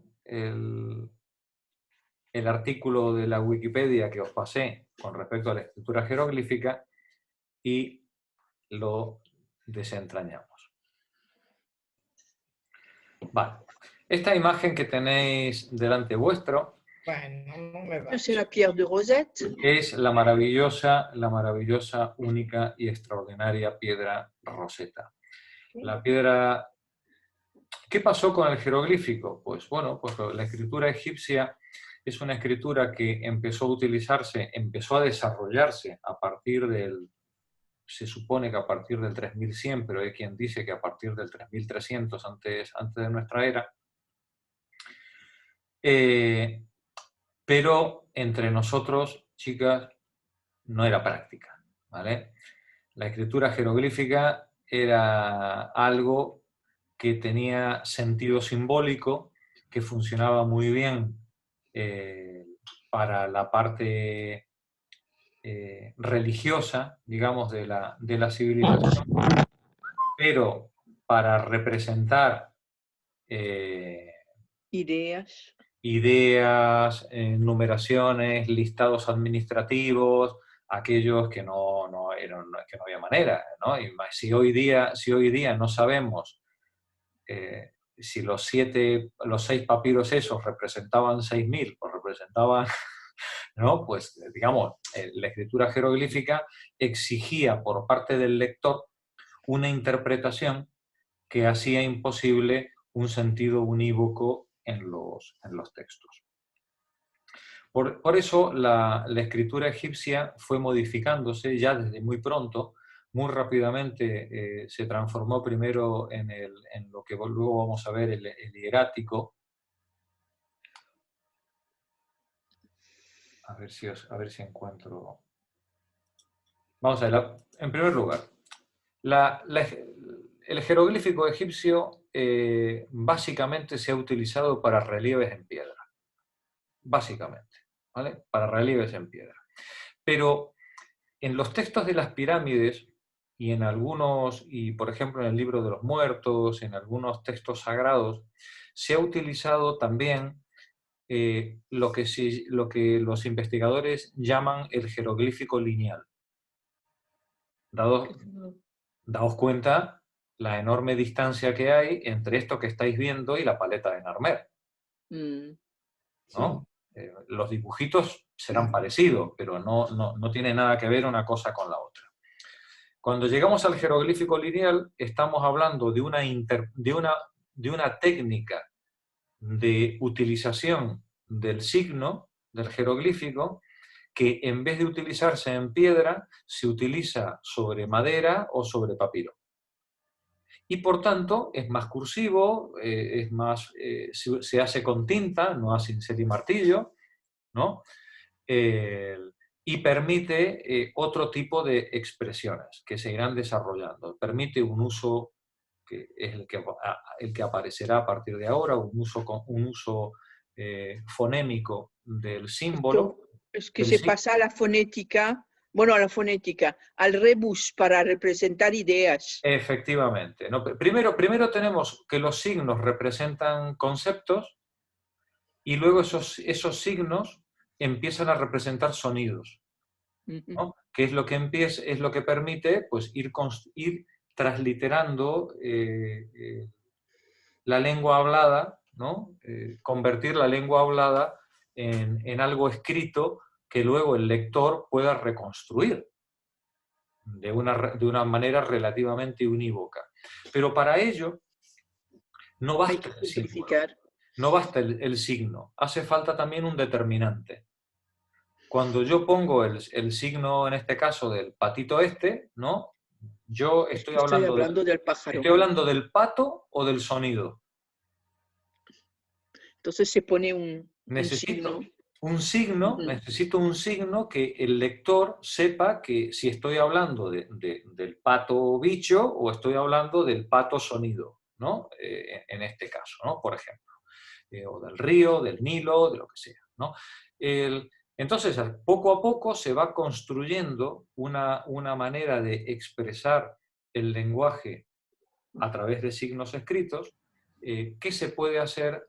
artículo de la Wikipedia que os pasé con respecto a la escritura jeroglífica y lo desentrañamos. Vale. Esta imagen que tenéis delante vuestro Es la Pierre de Rosette. es la maravillosa, única y extraordinaria piedra Rosetta. La piedra... ¿Qué pasó con el jeroglífico? Pues bueno, pues la escritura egipcia es una escritura que empezó a utilizarse, empezó a desarrollarse a partir del... Se supone que a partir del 3100, pero hay quien dice que a partir del 3300 antes de nuestra era. Pero entre nosotros, chicas, no era práctica, ¿vale? La escritura jeroglífica era algo que tenía sentido simbólico, que funcionaba muy bien para la parte religiosa, digamos, de la civilización, pero para representar ideas, numeraciones, listados administrativos, aquellos que no había manera, ¿no? Y si hoy día no sabemos si los 6 papiros esos representaban 6.000 o representaban, ¿no? Pues digamos, la escritura jeroglífica exigía por parte del lector una interpretación que hacía imposible un sentido unívoco en los textos. Por eso la escritura egipcia fue modificándose ya desde muy pronto. Muy rápidamente se transformó primero en lo que luego vamos a ver, el hierático. A ver si encuentro... Vamos a ver, en primer lugar, el jeroglífico egipcio básicamente se ha utilizado para relieves en piedra. Básicamente, ¿vale? Para relieves en piedra. Pero en los textos de las pirámides y en algunos, y por ejemplo en el libro de los muertos, en algunos textos sagrados, se ha utilizado también lo que los investigadores llaman el jeroglífico lineal. Daos cuenta la enorme distancia que hay entre esto que estáis viendo y la paleta de Narmer, ¿no? Los dibujitos serán parecidos, pero no tiene nada que ver una cosa con la otra. Cuando llegamos al jeroglífico lineal, estamos hablando de una técnica de utilización del signo, del jeroglífico, que en vez de utilizarse en piedra, se utiliza sobre madera o sobre papiro. y por tanto es más cursivo, es más, se hace con tinta, no a cincel y martillo, ¿no? Y permite otro tipo de expresiones que se irán desarrollando. Permite un uso que es el que aparecerá a partir de ahora, un uso fonémico del símbolo. Es que se pasa a la fonética, bueno, a la fonética, al rebus para representar ideas. Efectivamente, ¿no? Primero tenemos que los signos representan conceptos y luego esos signos empiezan a representar sonidos, ¿no? Que es lo que permite pues, ir transliterando la lengua hablada, ¿no? Convertir la lengua hablada en algo escrito que luego el lector pueda reconstruir de una manera relativamente unívoca. Pero para ello no basta el símbolo, no basta el signo, hace falta también un determinante. Cuando yo pongo el signo, en este caso, del patito este, ¿no? Yo estoy hablando del pájaro. Estoy hablando del pato o del sonido. Entonces se pone un Necesito signo. Necesito un signo que el lector sepa que si estoy hablando del pato bicho o estoy hablando del pato sonido, ¿no? En este caso, ¿no? Por ejemplo. O del río, del Nilo, de lo que sea, ¿no? Entonces, poco a poco se va construyendo una manera de expresar el lenguaje a través de signos escritos que se puede hacer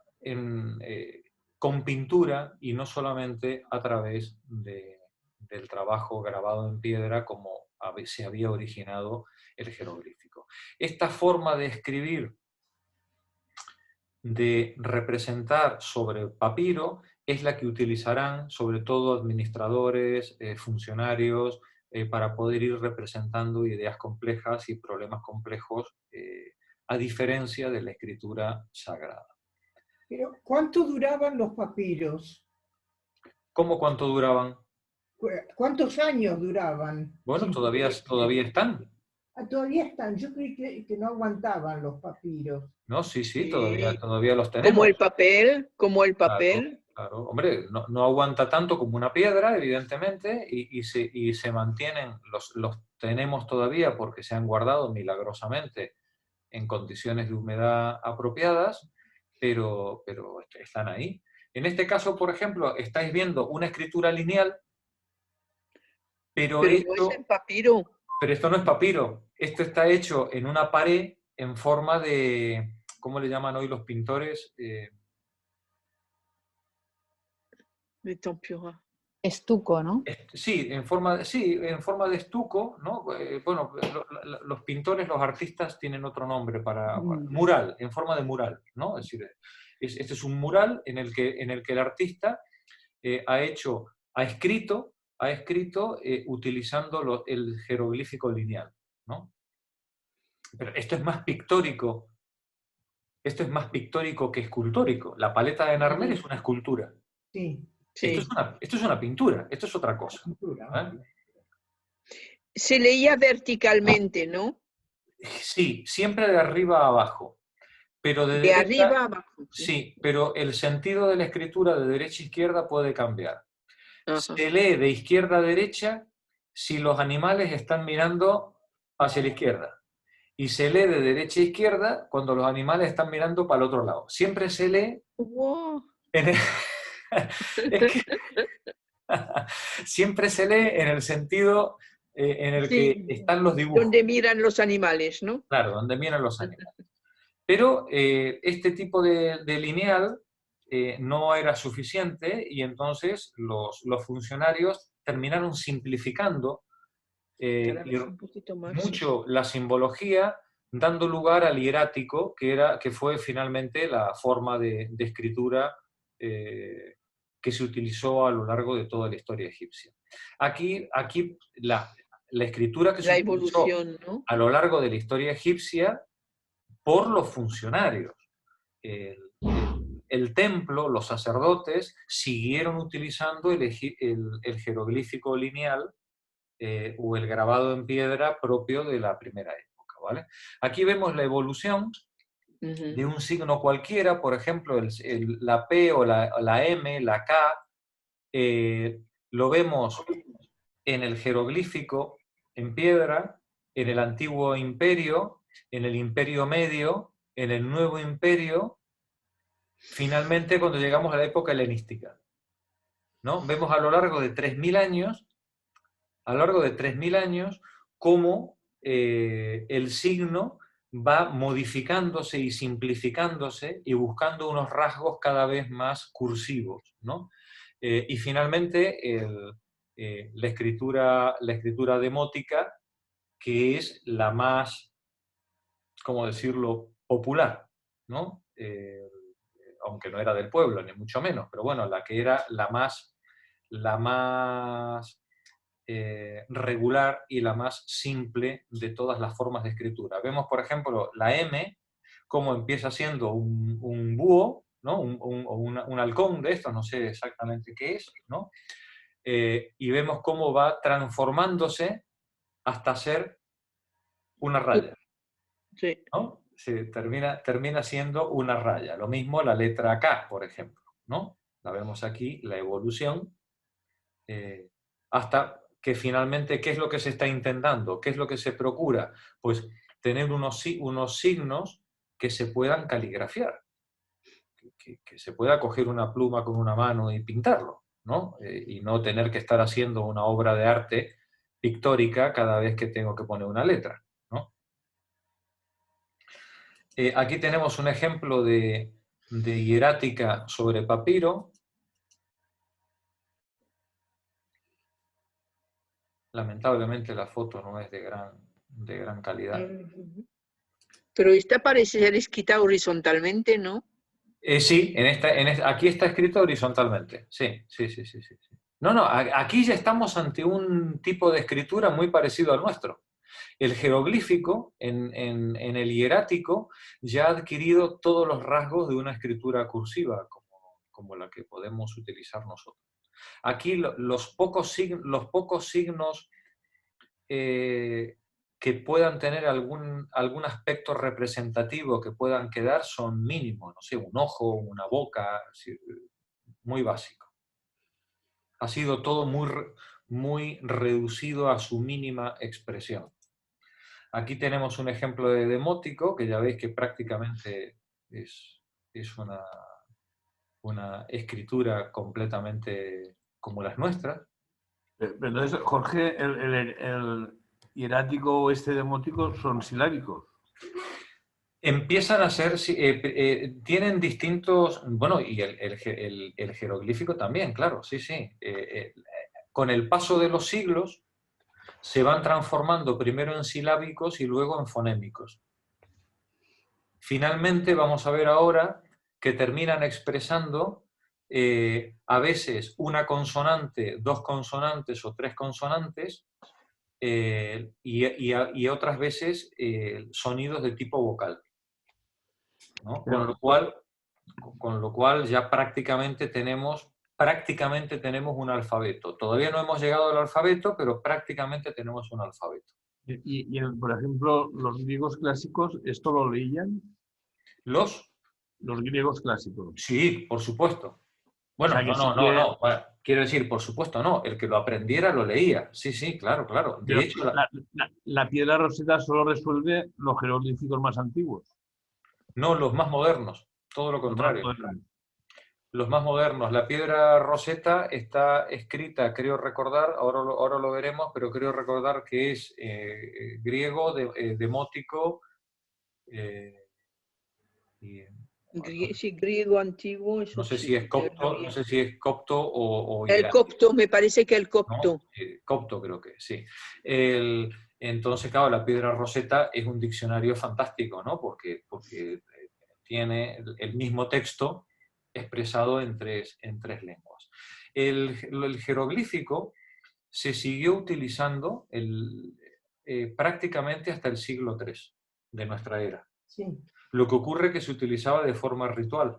con pintura y no solamente a través del trabajo grabado en piedra como se había originado el jeroglífico. Esta forma de escribir, de representar sobre papiro, es la que utilizarán sobre todo administradores, funcionarios, para poder ir representando ideas complejas y problemas complejos, a diferencia de la escritura sagrada. Pero, ¿cuánto duraban los papiros? ¿Cómo cuánto duraban? ¿Cuántos años duraban? Bueno, todavía están. Todavía están. Yo creí que no aguantaban los papiros. No, sí, todavía los tenemos. Como el papel. Claro. Hombre, no aguanta tanto como una piedra, evidentemente, y se mantienen, los tenemos todavía porque se han guardado milagrosamente en condiciones de humedad apropiadas, pero están ahí. En este caso, por ejemplo, estáis viendo una escritura lineal, pero no es en papiro. Pero esto no es papiro, esto está hecho en una pared en forma de, ¿cómo le llaman hoy los pintores? De tempura. Estuco, ¿no? Sí, en forma de estuco, ¿no? Bueno, los pintores, los artistas tienen otro nombre para mural, en forma de mural, ¿no? Es decir, este es un mural en el que el artista ha escrito utilizando el jeroglífico lineal, ¿no? Pero esto es más pictórico que escultórico. La paleta de Narmer es una escultura. Sí. Esto es una pintura, esto es otra cosa. Se leía verticalmente, ¿no? Sí, siempre de arriba a abajo. Pero de arriba a abajo. Sí, pero el sentido de la escritura de derecha a izquierda puede cambiar. Se lee de izquierda a derecha si los animales están mirando hacia la izquierda. Y se lee de derecha a izquierda cuando los animales están mirando para el otro lado. Siempre se lee... Siempre se lee en el sentido en el que están los dibujos. Donde miran los animales, ¿no? Claro, donde miran los animales. Pero este tipo de lineal no era suficiente y entonces los funcionarios terminaron simplificando mucho la simbología, dando lugar al hierático, que fue finalmente la forma de escritura que se utilizó a lo largo de toda la historia egipcia. Aquí la escritura que se utilizó, ¿no?, a lo largo de la historia egipcia por los funcionarios. El templo, los sacerdotes, siguieron utilizando el jeroglífico lineal o el grabado en piedra propio de la primera época. ¿vale? Aquí vemos la evolución de un signo cualquiera, por ejemplo, la P o la M, la K, lo vemos en el jeroglífico, en piedra, en el antiguo imperio, en el imperio medio, en el nuevo imperio, finalmente cuando llegamos a la época helenística, ¿no? Vemos a lo largo de 3.000 años, cómo el signo va modificándose y simplificándose y buscando unos rasgos cada vez más cursivos, ¿no? Y finalmente la escritura demótica, que es la más, ¿cómo decirlo?, popular, ¿no? Aunque no era del pueblo, ni mucho menos, pero bueno, la que era la más regular y la más simple de todas las formas de escritura. Vemos, por ejemplo, la M, cómo empieza siendo un búho, ¿no? un halcón de estos, no sé exactamente qué es, ¿no? Y vemos cómo va transformándose hasta ser una raya. Sí. ¿No? Termina siendo una raya. Lo mismo la letra K, por ejemplo, ¿no? La vemos aquí, la evolución, hasta que finalmente, ¿qué es lo que se está intentando? ¿Qué es lo que se procura? Pues tener unos signos que se puedan caligrafiar, que se pueda coger una pluma con una mano y pintarlo, ¿no? Y no tener que estar haciendo una obra de arte pictórica cada vez que tengo que poner una letra, ¿no? Aquí tenemos un ejemplo de hierática sobre papiro. Lamentablemente la foto no es de gran calidad. Pero esta parece ser escrita horizontalmente, ¿no? Sí, aquí está escrito horizontalmente. Sí. No, aquí ya estamos ante un tipo de escritura muy parecido al nuestro. El jeroglífico, en el hierático, ya ha adquirido todos los rasgos de una escritura cursiva, como la que podemos utilizar nosotros. Aquí los pocos signos que puedan tener algún aspecto representativo que puedan quedar son mínimos, no sé, un ojo, una boca, muy básico. Ha sido todo muy reducido a su mínima expresión. Aquí tenemos un ejemplo de demótico, que ya veis que prácticamente es una escritura completamente como las nuestras. Entonces, Jorge, el hierático demótico son silábicos. Empiezan a ser, tienen distintos, bueno, y el jeroglífico también, claro, sí. Con el paso de los siglos se van transformando primero en silábicos y luego en fonémicos. Finalmente vamos a ver ahora que terminan expresando a veces una consonante, dos consonantes o tres consonantes, y otras veces sonidos de tipo vocal, ¿no? Con lo cual ya prácticamente tenemos un alfabeto. Todavía no hemos llegado al alfabeto, pero prácticamente tenemos un alfabeto. Por ejemplo, los griegos clásicos, ¿esto lo leían? ¿Los griegos clásicos. Sí, por supuesto. Bueno, o sea, no. Bueno, quiero decir, por supuesto no. El que lo aprendiera lo leía. Sí, claro. De hecho, la piedra roseta solo resuelve los jeroglíficos más antiguos. No, los más modernos. Todo lo contrario. Los más modernos. La piedra roseta está escrita, creo recordar, ahora lo veremos, pero creo recordar que es griego, demótico, Sí, griego antiguo. No sé si es copto o el copto, me parece que el copto. ¿No? Copto creo que sí. Entonces, claro, la piedra roseta es un diccionario fantástico, ¿no? Porque tiene el mismo texto expresado en tres lenguas. El jeroglífico se siguió utilizando prácticamente hasta el siglo III de nuestra era. Sí. Lo que ocurre es que se utilizaba de forma ritual.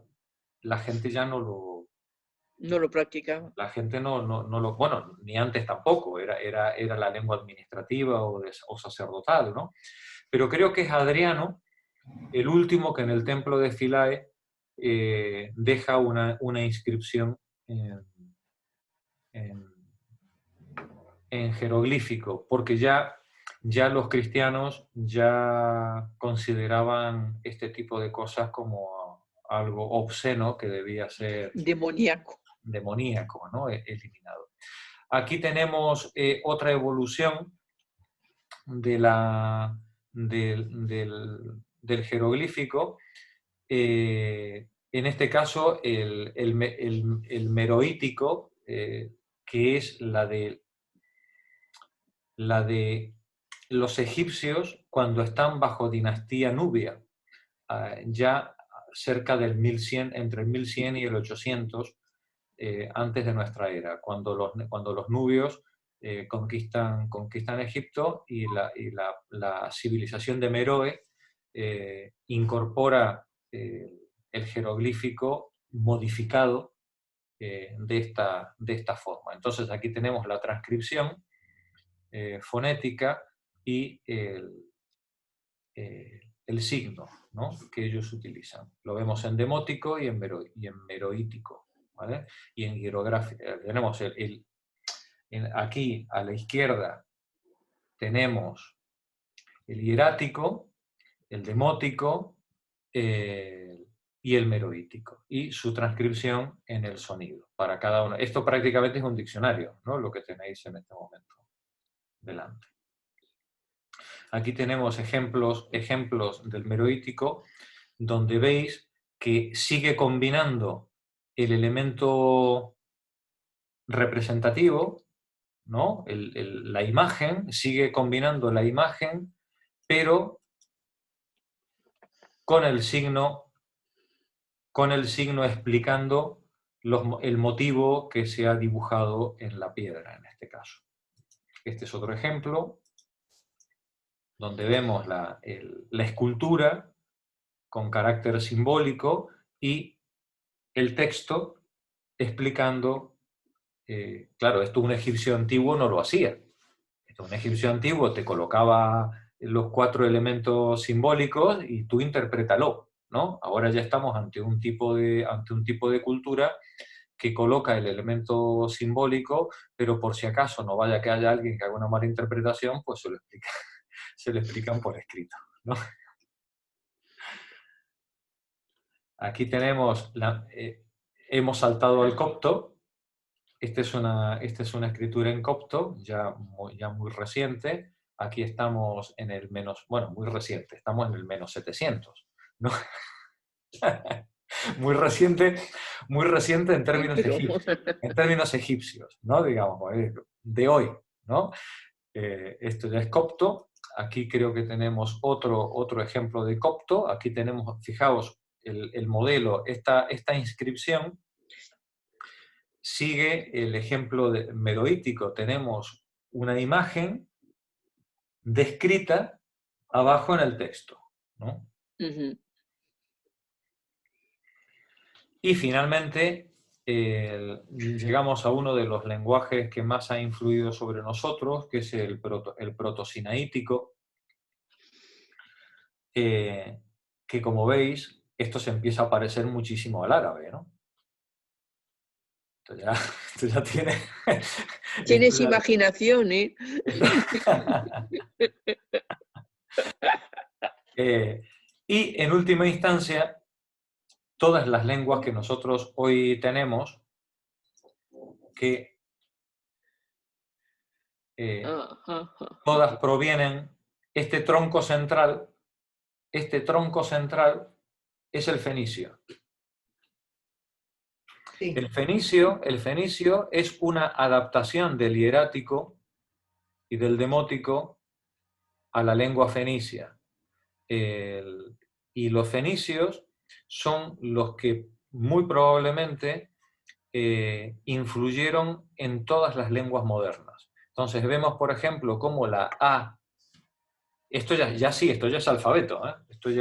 La gente ya no lo practicaba. La gente no lo... Bueno, ni antes tampoco. Era la lengua administrativa o sacerdotal, ¿no? pero creo que es Adriano el último que en el templo de Philae deja una inscripción en jeroglífico, porque ya los cristianos ya consideraban este tipo de cosas como algo obsceno que debía ser demoníaco, ¿no? Eliminado. Aquí tenemos otra evolución del jeroglífico. En este caso, el meroítico, que es la de los egipcios cuando están bajo dinastía nubia, ya cerca del 1100, entre el 1100 y el 800 antes de nuestra era, cuando los nubios conquistan Egipto y la civilización de Meroe incorpora el jeroglífico modificado de esta forma. Entonces aquí tenemos la transcripción fonética y el signo, ¿no?, que ellos utilizan. Lo vemos en demótico y en meroítico, ¿vale? Y en hierográfico. Tenemos aquí a la izquierda tenemos el hierático, el demótico y el meroítico, y su transcripción en el sonido para cada uno. Esto prácticamente es un diccionario, ¿no?, lo que tenéis en este momento delante. Aquí tenemos ejemplos del meroítico, donde veis que sigue combinando el elemento representativo, ¿no?, la imagen, sigue combinando la imagen, pero con el signo explicando el motivo que se ha dibujado en la piedra, en este caso. Este es otro ejemplo, donde vemos la escultura con carácter simbólico y el texto explicando, claro, esto un egipcio antiguo no lo hacía. Un egipcio antiguo te colocaba los 4 elementos simbólicos y tú interprétalo, ¿no? Ahora ya estamos ante un tipo de cultura que coloca el elemento simbólico, pero por si acaso no vaya que haya alguien que haga una mala interpretación, pues se lo explican por escrito, ¿no? Aquí tenemos, hemos saltado al copto. Esta es una escritura en copto, ya muy reciente. Aquí estamos en el muy reciente, estamos en el -700, ¿no? muy reciente en términos egipcios, ¿no? Digamos, de hoy, ¿no? Esto ya es copto. Aquí creo que tenemos otro ejemplo de copto. Aquí tenemos, fijaos, el modelo, esta inscripción sigue el ejemplo meroítico. Tenemos una imagen descrita abajo en el texto, ¿no? Y finalmente llegamos a uno de los lenguajes que más ha influido sobre nosotros, que es el protosinaítico, que como veis, esto se empieza a parecer muchísimo al árabe, ¿no? Esto ya tiene... Tienes imaginación, ¿eh? Y en última instancia, todas las lenguas que nosotros hoy tenemos, que todas provienen, este tronco central es el fenicio. Sí. El fenicio es una adaptación del hierático y del demótico a la lengua fenicia. Y los fenicios son los que muy probablemente influyeron en todas las lenguas modernas. Entonces vemos, por ejemplo, cómo la A, esto ya es alfabeto, ¿eh? Esto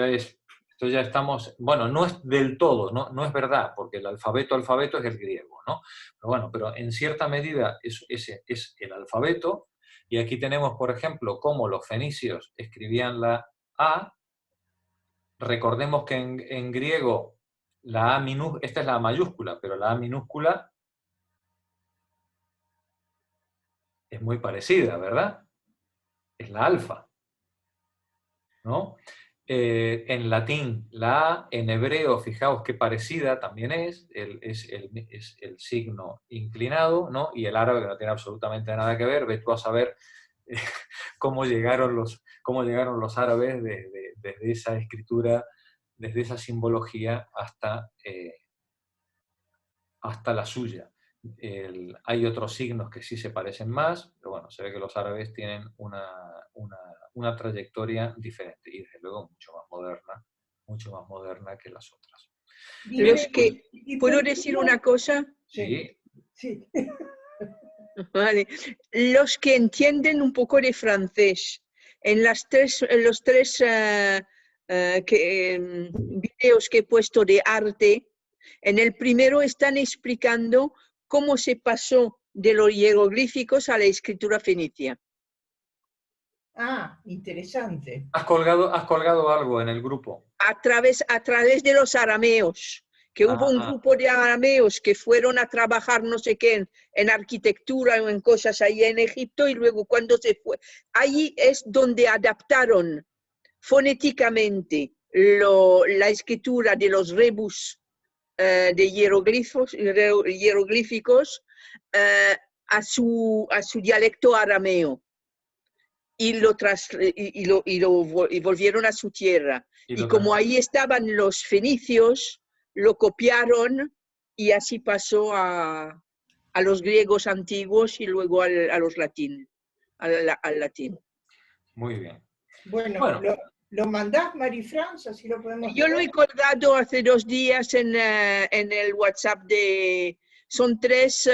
ya estamos, bueno, no es del todo, no es verdad, porque el alfabeto es el griego, ¿no? Pero bueno, pero en cierta medida es el alfabeto, y aquí tenemos, por ejemplo, cómo los fenicios escribían A, recordemos que en griego la A minúscula, esta es la A mayúscula, pero la A minúscula es muy parecida, ¿verdad? Es la alfa, ¿no? En latín la A, en hebreo, fijaos qué parecida también es el signo inclinado, ¿no? Y el árabe, que no tiene absolutamente nada que ver, ve tú a saber cómo llegaron los árabes desde esa escritura, desde esa simbología hasta la suya. Hay otros signos que sí se parecen más, pero bueno, se ve que los árabes tienen una trayectoria diferente y desde luego mucho más moderna que las otras. ¿Puedo decir una cosa? Sí. Sí. Vale. Los que entienden un poco de francés, en los tres videos que he puesto de arte, en el primero están explicando cómo se pasó de los jeroglíficos a la escritura fenicia. Ah, interesante. Has colgado algo en el grupo. A través de los arameos, que hubo un grupo de arameos que fueron a trabajar no sé qué en arquitectura o en cosas ahí en Egipto, y luego cuando se fue, ahí es donde adaptaron fonéticamente la escritura de los rebus de jeroglíficos a su dialecto arameo, y volvieron a su tierra. Y como ahí estaban los fenicios, lo copiaron y así pasó a los griegos antiguos y luego al latín. Muy bien. Bueno. ¿Lo mandás, Marifrance? Así lo podemos Yo lo he colgado hace 2 días en el WhatsApp son tres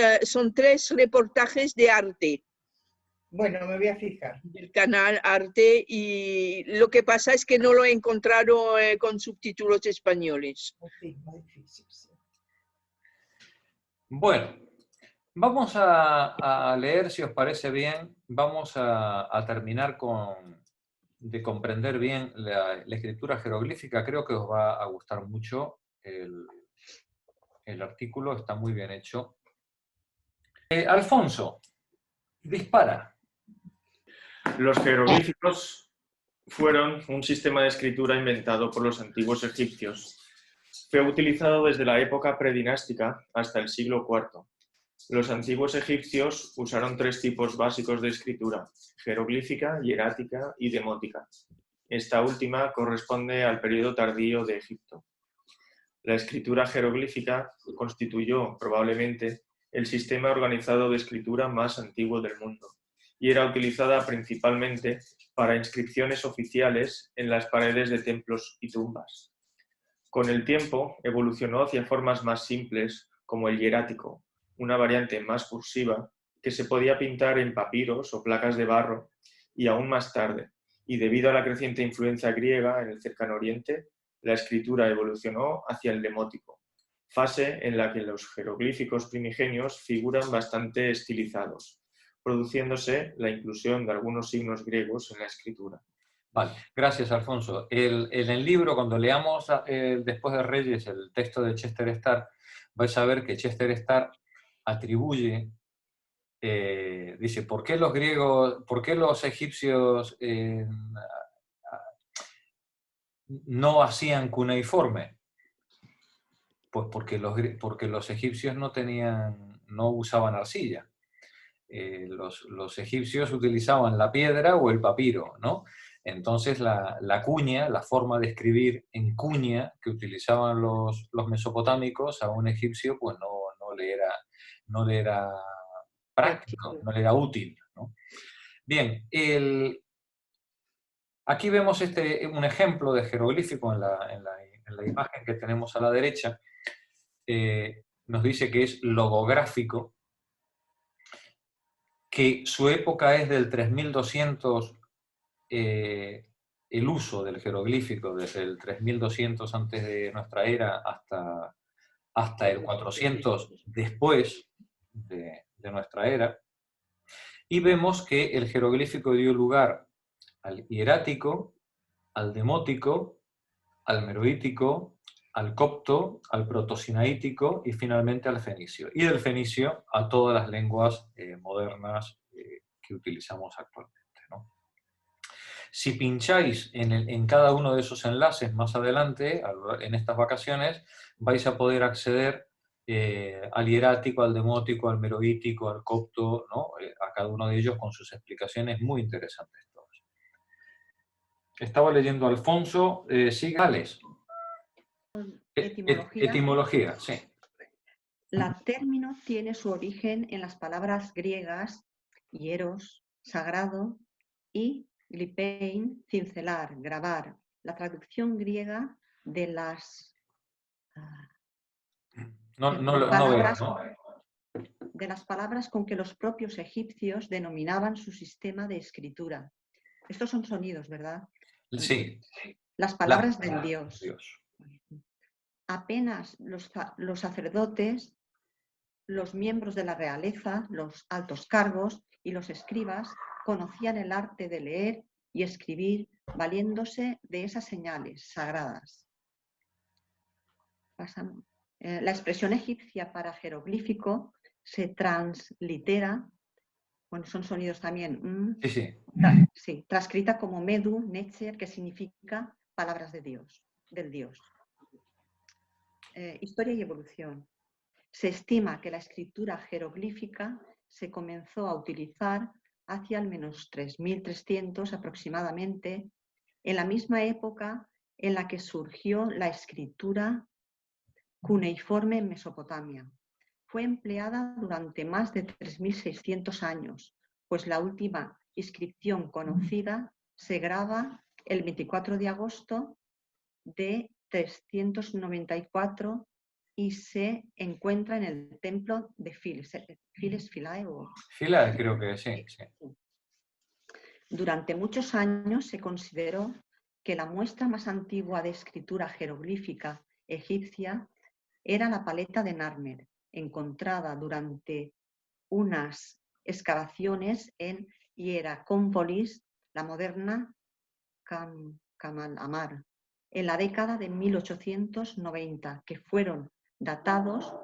reportajes de arte. Bueno, me voy a fijar. Del canal Arte, y lo que pasa es que no lo he encontrado con subtítulos españoles. Sí, muy difícil, sí. Bueno, vamos a leer, si os parece bien, vamos a terminar de comprender bien la escritura jeroglífica. Creo que os va a gustar mucho el artículo, está muy bien hecho. Alfonso, dispara. Los jeroglíficos fueron un sistema de escritura inventado por los antiguos egipcios. Fue utilizado desde la época predinástica hasta el siglo IV. Los antiguos egipcios usaron 3 tipos básicos de escritura: jeroglífica, hierática y demótica. Esta última corresponde al periodo tardío de Egipto. La escritura jeroglífica constituyó probablemente el sistema organizado de escritura más antiguo del mundo y era utilizada principalmente para inscripciones oficiales en las paredes de templos y tumbas. Con el tiempo evolucionó hacia formas más simples, como el hierático, una variante más cursiva que se podía pintar en papiros o placas de barro, y aún más tarde, y debido a la creciente influencia griega en el Cercano Oriente, la escritura evolucionó hacia el demótico, fase en la que los jeroglíficos primigenios figuran bastante estilizados, produciéndose la inclusión de algunos signos griegos en la escritura. Vale, gracias, Alfonso. En el libro, cuando leamos después de Reyes el texto de Chester Starr, vais a ver que Chester Starr atribuye, dice, ¿por qué los egipcios no hacían cuneiforme? Pues porque los egipcios no usaban arcilla. Los egipcios utilizaban la piedra o el papiro, ¿no? Entonces la cuña, la forma de escribir en cuña que utilizaban los mesopotámicos, a un egipcio pues no le era práctico, no le era útil, ¿no? Bien, aquí vemos un ejemplo de jeroglífico en la imagen que tenemos a la derecha. Nos dice que es logográfico, que su época es del 3200, el uso del jeroglífico desde el 3200 antes de nuestra era hasta el 400 después de nuestra era, y vemos que el jeroglífico dio lugar al hierático, al demótico, al meroítico, al copto, al protosinaítico y finalmente al fenicio. Y del fenicio a todas las lenguas modernas que utilizamos actualmente, ¿no? Si pincháis en cada uno de esos enlaces más adelante, en estas vacaciones, vais a poder acceder al hierático, al demótico, al meroítico, al copto, ¿no? A cada uno de ellos con sus explicaciones muy interesantes todas. Estaba leyendo Alfonso Sigales. Etimología. Etimología, sí. La término tiene su origen en las palabras griegas hieros, sagrado, y glipein, cincelar, grabar. La traducción griega de las de las palabras con que los propios egipcios denominaban su sistema de escritura. Estos son sonidos, ¿verdad? Sí. Las palabras del Dios. Apenas los sacerdotes, los miembros de la realeza, los altos cargos y los escribas conocían el arte de leer y escribir valiéndose de esas señales sagradas. Pasamos. La expresión egipcia para jeroglífico se translitera, bueno, son sonidos también, sí, transcrita como medu, netzer, que significa palabras de Dios, del Dios. Historia y evolución. Se estima que la escritura jeroglífica se comenzó a utilizar hacia al menos 3300 aproximadamente, en la misma época en la que surgió la escritura cuneiforme en Mesopotamia. Fue empleada durante más de 3600 años, pues la última inscripción conocida se graba el 24 de agosto de 394 y se encuentra en el templo de Philae. Philae, creo que sí. Durante muchos años se consideró que la muestra más antigua de escritura jeroglífica egipcia era la paleta de Narmer, encontrada durante unas excavaciones en Hieracómpolis, la moderna Kamal-Amar, en la década de 1890, que fueron datados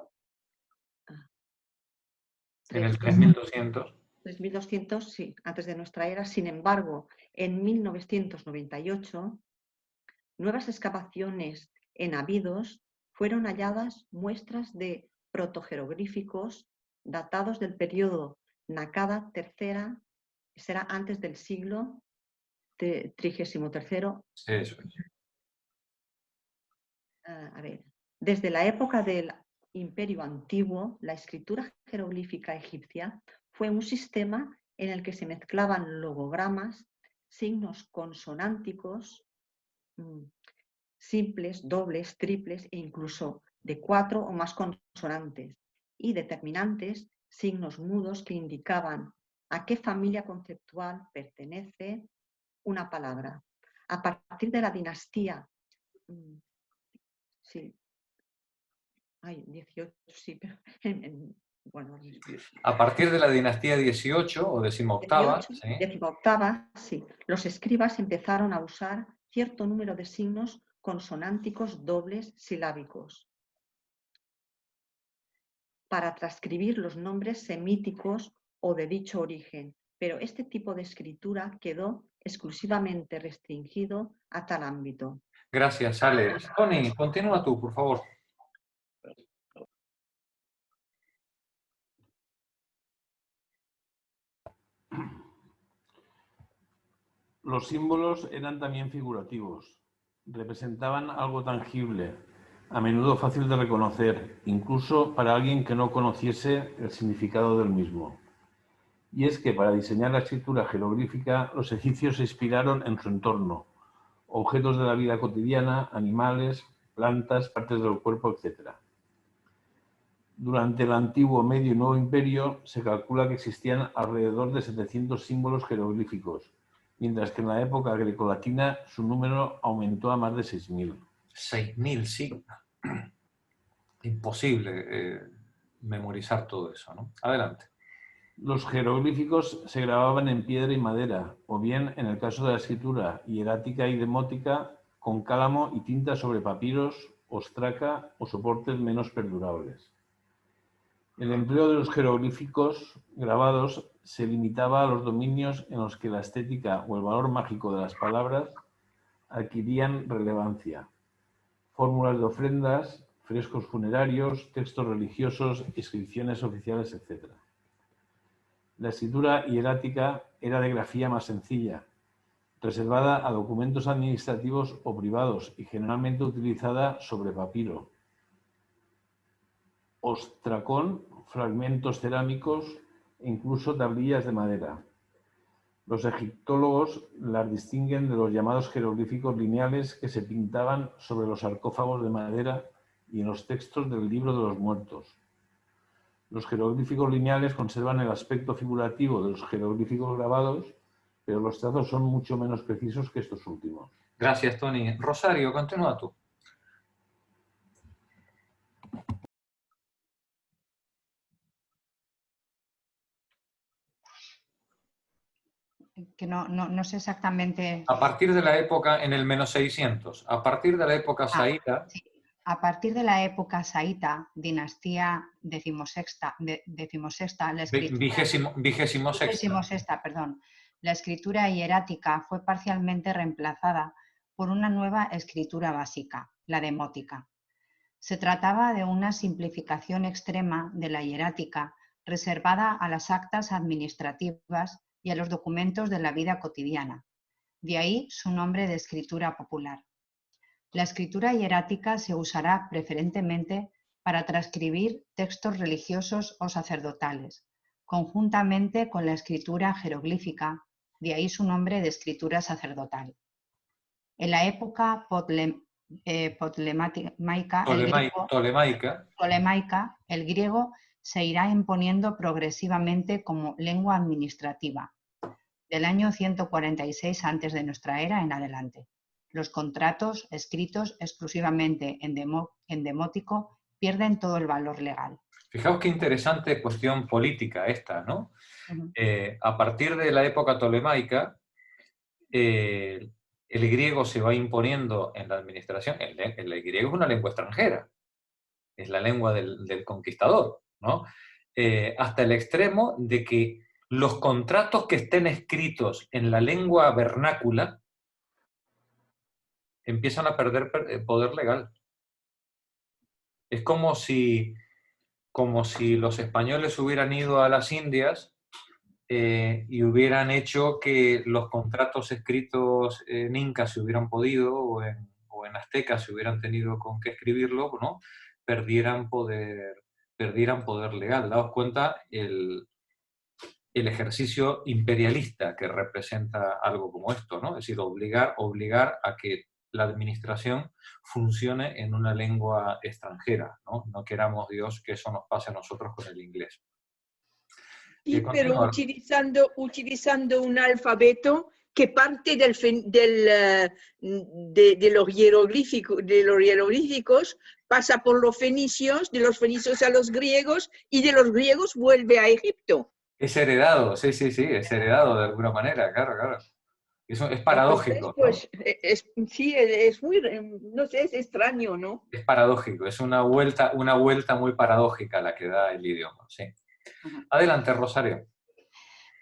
en el 3200. 3200, sí, antes de nuestra era. Sin embargo, en 1998, nuevas excavaciones en Abidos fueron halladas muestras de protojeroglíficos datados del periodo Nakada III, será antes del siglo XXXIII. Eso es. A ver, desde la época del Imperio Antiguo, la escritura jeroglífica egipcia fue un sistema en el que se mezclaban logogramas, signos consonánticos, simples, dobles, triples e incluso de 4 o más consonantes, y determinantes, signos mudos que indicaban a qué familia conceptual pertenece una palabra. A partir de la dinastía 18, sí, pero bueno, a partir de la dinastía 18 o 18ª, 18ª, sí, los escribas empezaron a usar cierto número de signos consonánticos dobles silábicos para transcribir los nombres semíticos o de dicho origen, pero este tipo de escritura quedó exclusivamente restringido a tal ámbito. Gracias, Alex. Tony, continúa tú, por favor. Los símbolos eran también figurativos. Representaban algo tangible, a menudo fácil de reconocer, incluso para alguien que no conociese el significado del mismo. Y es que para diseñar la escritura jeroglífica, los egipcios se inspiraron en su entorno, objetos de la vida cotidiana, animales, plantas, partes del cuerpo, etc. Durante el antiguo Medio y Nuevo Imperio se calcula que existían alrededor de 700 símbolos jeroglíficos, mientras que en la época grecolatina su número aumentó a más de 6.000. 6.000, sí. Imposible memorizar todo eso, ¿no? Adelante. Los jeroglíficos se grababan en piedra y madera, o bien, en el caso de la escritura hierática y demótica, con cálamo y tinta sobre papiros, ostraca o soportes menos perdurables. El empleo de los jeroglíficos grabados se limitaba a los dominios en los que la estética o el valor mágico de las palabras adquirían relevancia. Fórmulas de ofrendas, frescos funerarios, textos religiosos, inscripciones oficiales, etc. La escritura hierática era de grafía más sencilla, reservada a documentos administrativos o privados y generalmente utilizada sobre papiro, ostracón, fragmentos cerámicos e incluso tablillas de madera. Los egiptólogos las distinguen de los llamados jeroglíficos lineales que se pintaban sobre los sarcófagos de madera y en los textos del Libro de los Muertos. Los jeroglíficos lineales conservan el aspecto figurativo de los jeroglíficos grabados, pero los trazos son mucho menos precisos que estos últimos. Gracias, Tony. Rosario, continúa tú. Que no sé exactamente... A partir de la época, en el menos 600, a partir de la época saíta... Sí. A partir de la época saíta, dinastía decimosexta, la escritura... Vigésimo sexta, perdón. La escritura hierática fue parcialmente reemplazada por una nueva escritura básica, la demótica. Se trataba de una simplificación extrema de la hierática reservada a las actas administrativas y a los documentos de la vida cotidiana. De ahí su nombre de escritura popular. La escritura hierática se usará preferentemente para transcribir textos religiosos o sacerdotales, conjuntamente con la escritura jeroglífica, de ahí su nombre de escritura sacerdotal. En la época tolemaica, el griego se irá imponiendo progresivamente como lengua administrativa, del año 146 antes de nuestra era en adelante. Los contratos escritos exclusivamente en demótico pierden todo el valor legal. Fijaos qué interesante cuestión política esta, ¿no? A partir de la época tolemaica, el griego se va imponiendo en la administración. El griego es una lengua extranjera, es la lengua del conquistador, ¿no? Hasta el extremo de que los contratos que estén escritos en la lengua vernácula empiezan a perder poder legal. Es como si los españoles hubieran ido a las Indias y hubieran hecho que los contratos escritos en inca se hubieran podido, o en azteca se hubieran tenido con qué escribirlo, ¿no? Perdieran poder legal. Daos cuenta el ejercicio imperialista que representa algo como esto, ¿no? Es decir, obligar a que la administración funcione en una lengua extranjera, ¿no? No queramos, Dios, que eso nos pase a nosotros con el inglés. Sí, pero utilizando un alfabeto que parte de los jeroglíficos, pasa por los fenicios, de los fenicios a los griegos, y de los griegos vuelve a Egipto. Es heredado, sí, es heredado de alguna manera, claro. Eso es paradójico. Entonces, pues, ¿no? Sí, es muy, no sé, es extraño, ¿no? Es paradójico, es una vuelta muy paradójica la que da el idioma, sí. Adelante, Rosario.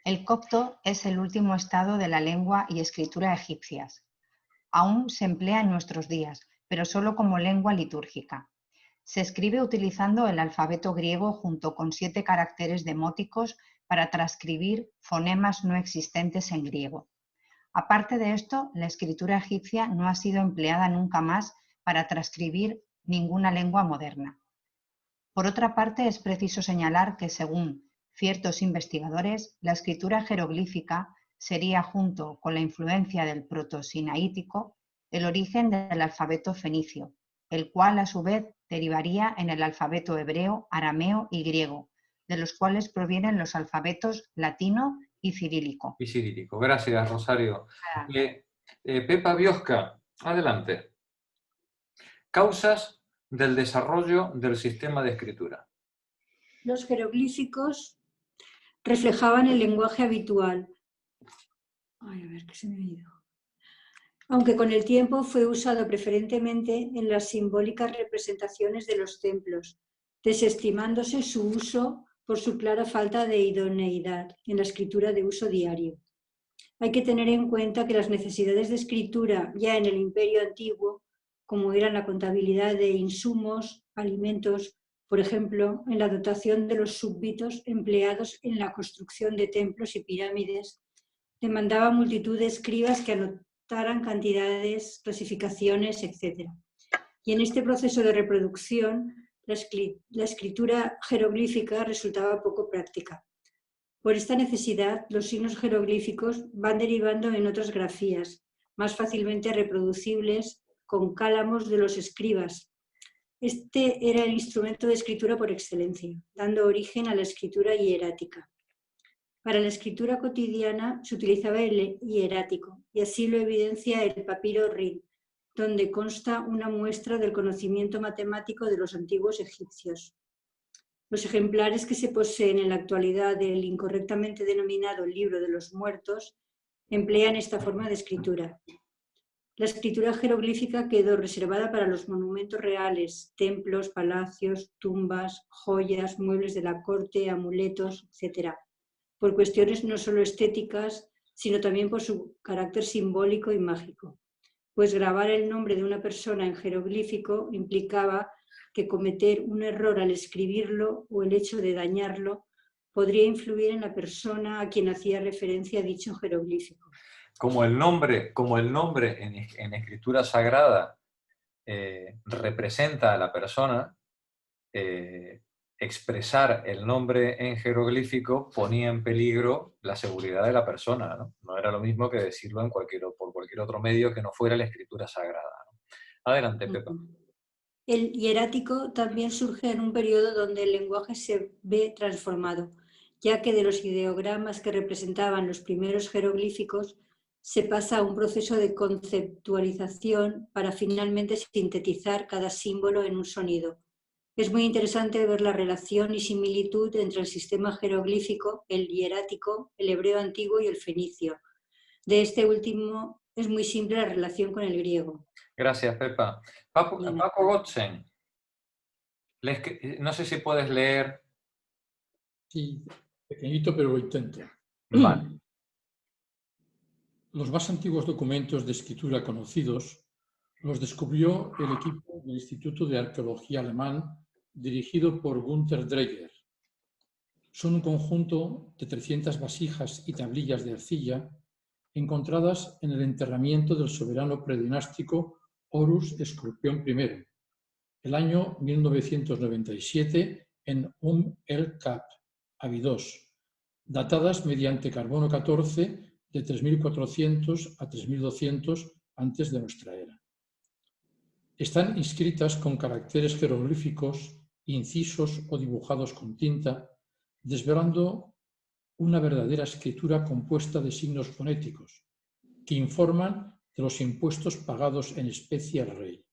El copto es el último estado de la lengua y escritura egipcias. Aún se emplea en nuestros días, pero solo como lengua litúrgica. Se escribe utilizando el alfabeto griego junto con 7 caracteres demóticos para transcribir fonemas no existentes en griego. Aparte de esto, la escritura egipcia no ha sido empleada nunca más para transcribir ninguna lengua moderna. Por otra parte, es preciso señalar que, según ciertos investigadores, la escritura jeroglífica sería, junto con la influencia del proto-sinaítico, el origen del alfabeto fenicio, el cual a su vez derivaría en el alfabeto hebreo, arameo y griego, de los cuales provienen los alfabetos latino y cirílico. Gracias, Rosario. Pepa Biosca, adelante. Causas del desarrollo del sistema de escritura. Los jeroglíficos reflejaban el lenguaje habitual. Ay, a ver, ¿qué se me ha ido? Aunque con el tiempo fue usado preferentemente en las simbólicas representaciones de los templos, desestimándose su uso por su clara falta de idoneidad en la escritura de uso diario. Hay que tener en cuenta que las necesidades de escritura ya en el Imperio Antiguo, como eran la contabilidad de insumos, alimentos, por ejemplo, en la dotación de los súbditos empleados en la construcción de templos y pirámides, demandaba multitud de escribas que anotaran cantidades, clasificaciones, etc. Y en este proceso de reproducción, la escritura jeroglífica resultaba poco práctica. Por esta necesidad, los signos jeroglíficos van derivando en otras grafías, más fácilmente reproducibles, con cálamos de los escribas. Este era el instrumento de escritura por excelencia, dando origen a la escritura hierática. Para la escritura cotidiana se utilizaba el hierático, y así lo evidencia el papiro Rin, donde consta una muestra del conocimiento matemático de los antiguos egipcios. Los ejemplares que se poseen en la actualidad del incorrectamente denominado Libro de los Muertos emplean esta forma de escritura. La escritura jeroglífica quedó reservada para los monumentos reales, templos, palacios, tumbas, joyas, muebles de la corte, amuletos, etc., por cuestiones no solo estéticas, sino también por su carácter simbólico y mágico, pues grabar el nombre de una persona en jeroglífico implicaba que cometer un error al escribirlo o el hecho de dañarlo podría influir en la persona a quien hacía referencia a dicho jeroglífico. Como el nombre en escritura sagrada representa a la persona, expresar el nombre en jeroglífico ponía en peligro la seguridad de la persona, ¿no? No era lo mismo que decirlo por cualquier otro medio que no fuera la escritura sagrada, ¿no? Adelante, Pepa. El hierático también surge en un periodo donde el lenguaje se ve transformado, ya que de los ideogramas que representaban los primeros jeroglíficos se pasa a un proceso de conceptualización para finalmente sintetizar cada símbolo en un sonido. Es muy interesante ver la relación y similitud entre el sistema jeroglífico, el hierático, el hebreo antiguo y el fenicio. De este último es muy simple la relación con el griego. Gracias, Pepa. Paco Gotzen, no sé si puedes leer. Sí, pequeñito, pero lo intento. Vale. Los más antiguos documentos de escritura conocidos los descubrió el equipo del Instituto de Arqueología alemán dirigido por Günther Dreyer. Son un conjunto de 300 vasijas y tablillas de arcilla encontradas en el enterramiento del soberano predinástico Horus Escorpión I, el año 1997 en el-Kap, Abidos, datadas mediante carbono 14 de 3400 a 3200 antes de nuestra era. Están inscritas con caracteres jeroglíficos, incisos o dibujados con tinta, desvelando una verdadera escritura compuesta de signos fonéticos que informan de los impuestos pagados en especie al rey.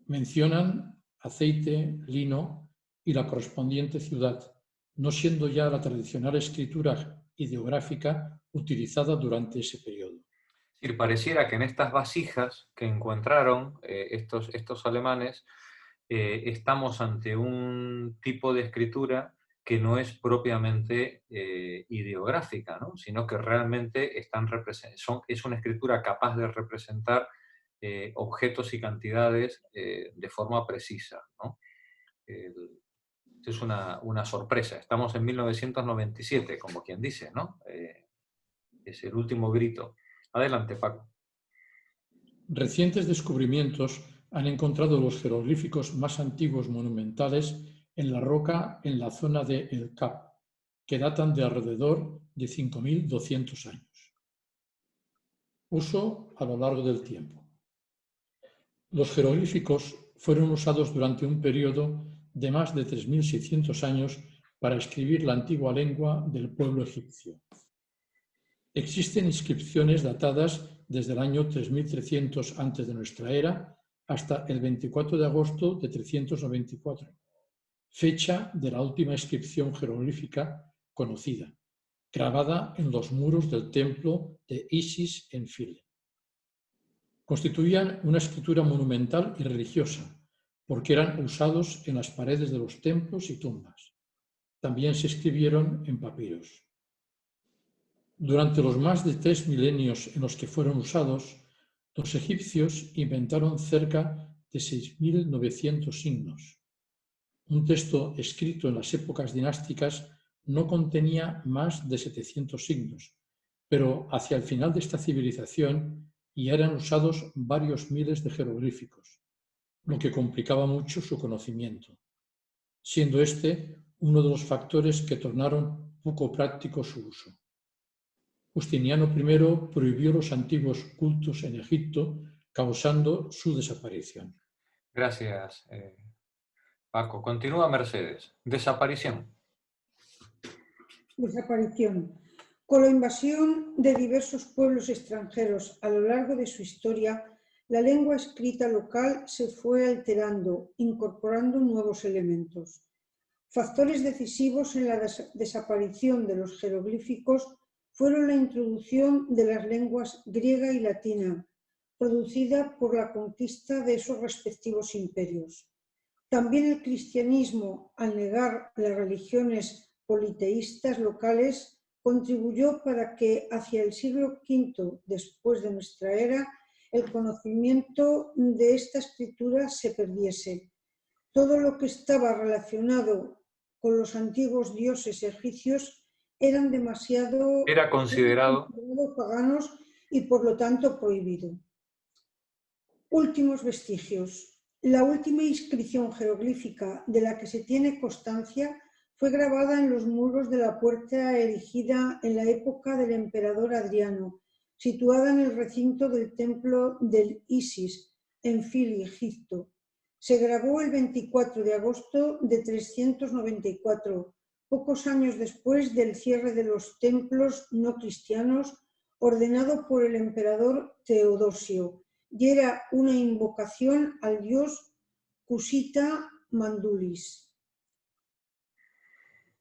Mencionan aceite, lino y la correspondiente ciudad, no siendo ya la tradicional escritura ideográfica utilizada durante ese periodo. Y pareciera que en estas vasijas que encontraron estos alemanes estamos ante un tipo de escritura que no es propiamente ideográfica, ¿no? Sino que realmente es una escritura capaz de representar objetos y cantidades de forma precisa, ¿no? Es una sorpresa. Estamos en 1997, como quien dice, ¿no? Es el último grito. Adelante, Paco. Recientes descubrimientos han encontrado los jeroglíficos más antiguos monumentales en la roca en la zona de El Cap, que datan de alrededor de 5.200 años. Uso a lo largo del tiempo. Los jeroglíficos fueron usados durante un periodo de más de 3.600 años para escribir la antigua lengua del pueblo egipcio. Existen inscripciones datadas desde el año 3300 antes de nuestra era hasta el 24 de agosto de 394, fecha de la última inscripción jeroglífica conocida, grabada en los muros del templo de Isis en File. Constituían una escritura monumental y religiosa, porque eran usados en las paredes de los templos y tumbas. También se escribieron en papiros. Durante los más de 3 milenios en los que fueron usados, los egipcios inventaron cerca de 6.900 signos. Un texto escrito en las épocas dinásticas no contenía más de 700 signos, pero hacia el final de esta civilización ya eran usados varios miles de jeroglíficos, lo que complicaba mucho su conocimiento, siendo este uno de los factores que tornaron poco práctico su uso. Justiniano I prohibió los antiguos cultos en Egipto, causando su desaparición. Gracias, Paco. Continúa Mercedes. Desaparición. Desaparición. Con la invasión de diversos pueblos extranjeros a lo largo de su historia, la lengua escrita local se fue alterando, incorporando nuevos elementos. Factores decisivos en la desaparición de los jeroglíficos fueron la introducción de las lenguas griega y latina, producida por la conquista de esos respectivos imperios. También el cristianismo, al negar las religiones politeístas locales, contribuyó para que hacia el siglo V después de nuestra era el conocimiento de esta escritura se perdiese. Todo lo que estaba relacionado con los antiguos dioses egipcios era considerado paganos y por lo tanto prohibido. Últimos vestigios. La última inscripción jeroglífica de la que se tiene constancia fue grabada en los muros de la puerta erigida en la época del emperador Adriano, situada en el recinto del templo del Isis, en Fili, Egipto. Se grabó el 24 de agosto de 394, pocos años después del cierre de los templos no cristianos ordenado por el emperador Teodosio, y era una invocación al dios Cusita Mandulis.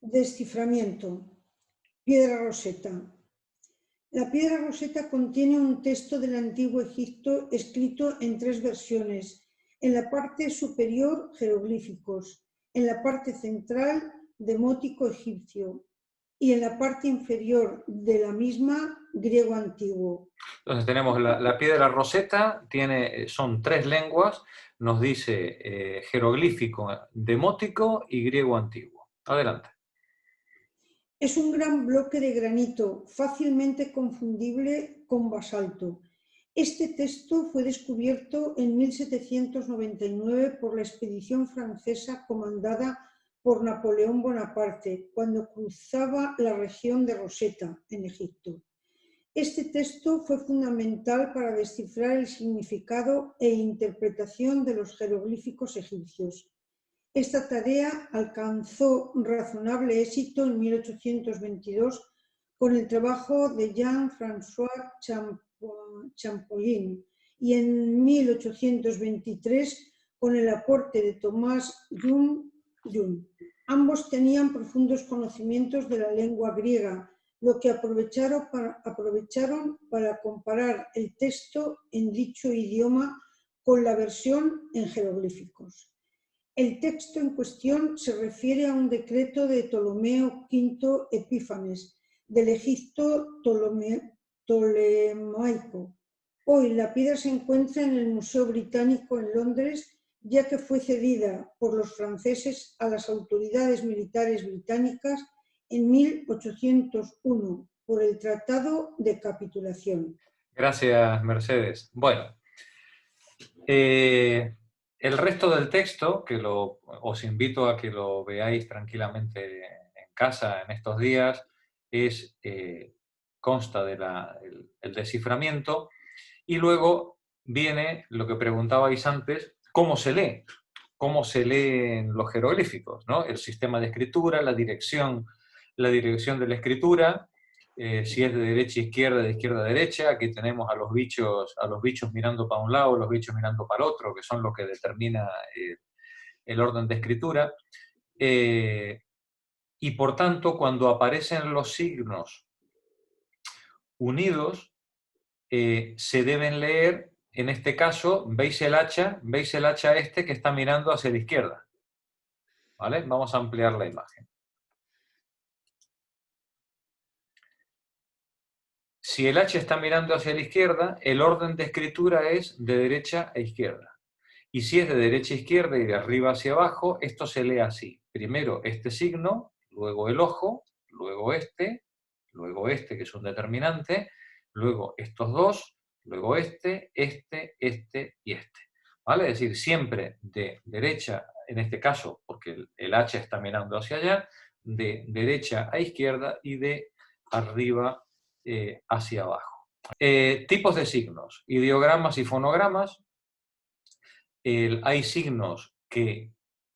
Desciframiento. Piedra Roseta. La piedra Roseta contiene un texto del Antiguo Egipto escrito en 3 versiones. En la parte superior, jeroglíficos. En la parte central, demótico egipcio. Y en la parte inferior de la misma, griego antiguo. Entonces tenemos la piedra Roseta, son 3 lenguas, nos dice jeroglífico, demótico y griego antiguo. Adelante. Es un gran bloque de granito, fácilmente confundible con basalto. Este texto fue descubierto en 1799 por la expedición francesa comandada por Napoleón Bonaparte, cuando cruzaba la región de Roseta, en Egipto. Este texto fue fundamental para descifrar el significado e interpretación de los jeroglíficos egipcios. Esta tarea alcanzó razonable éxito en 1822 con el trabajo de Jean-François Champollion y en 1823 con el aporte de Tomás Jung. Ambos tenían profundos conocimientos de la lengua griega, lo que aprovecharon para comparar el texto en dicho idioma con la versión en jeroglíficos. El texto en cuestión se refiere a un decreto de Ptolomeo V Epífanes, del Egipto ptolemaico. Hoy la piedra se encuentra en el Museo Británico en Londres, ya que fue cedida por los franceses a las autoridades militares británicas en 1801 por el Tratado de Capitulación. Gracias, Mercedes. Bueno, el resto del texto, que os invito a que lo veáis tranquilamente en casa en estos días, consta del desciframiento y luego viene lo que preguntabais antes, ¿cómo se lee? ¿Cómo se leen los jeroglíficos, ¿no? El sistema de escritura, la dirección de la escritura, si es de derecha a izquierda, de izquierda a derecha. Aquí tenemos a los bichos mirando para un lado, los bichos mirando para el otro, que son los que determina el orden de escritura. y por tanto, cuando aparecen los signos unidos, se deben leer, en este caso, ¿veis el hacha este que está mirando hacia la izquierda? ¿Vale? Vamos a ampliar la imagen. Si el H está mirando hacia la izquierda, el orden de escritura es de derecha a izquierda. Y si es de derecha a izquierda y de arriba hacia abajo, esto se lee así. Primero este signo, luego el ojo, luego este, que es un determinante, luego estos dos, luego este y este. ¿Vale? Es decir, siempre de derecha, en este caso, porque el H está mirando hacia allá, de derecha a izquierda y de arriba hacia abajo. Tipos de signos, ideogramas y fonogramas. Hay signos que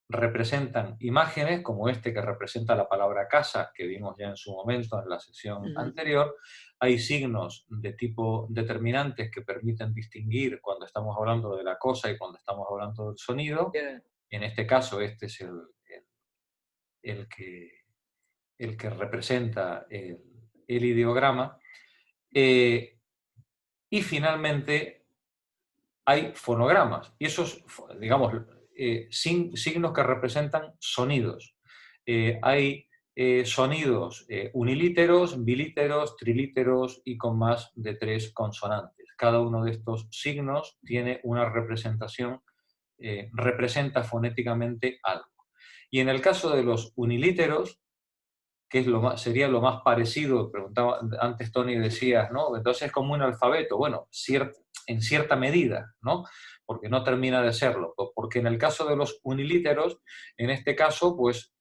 representan imágenes, como este que representa la palabra casa, que vimos ya en su momento en la sesión anterior. Hay signos de tipo determinantes que permiten distinguir cuando estamos hablando de la cosa y cuando estamos hablando del sonido. En este caso, este es el que representa el ideograma. Y finalmente hay fonogramas, y esos, digamos, signos que representan sonidos. Hay sonidos unilíteros, bilíteros, trilíteros y con más de 3 consonantes. Cada uno de estos signos tiene una representación, representa fonéticamente algo. Y en el caso de los unilíteros, que es sería lo más parecido, preguntaba antes Tony, decías, ¿no? Entonces es como un alfabeto. Bueno, en cierta medida, ¿no? Porque no termina de serlo. Porque en el caso de los unilíteros, en este caso, pues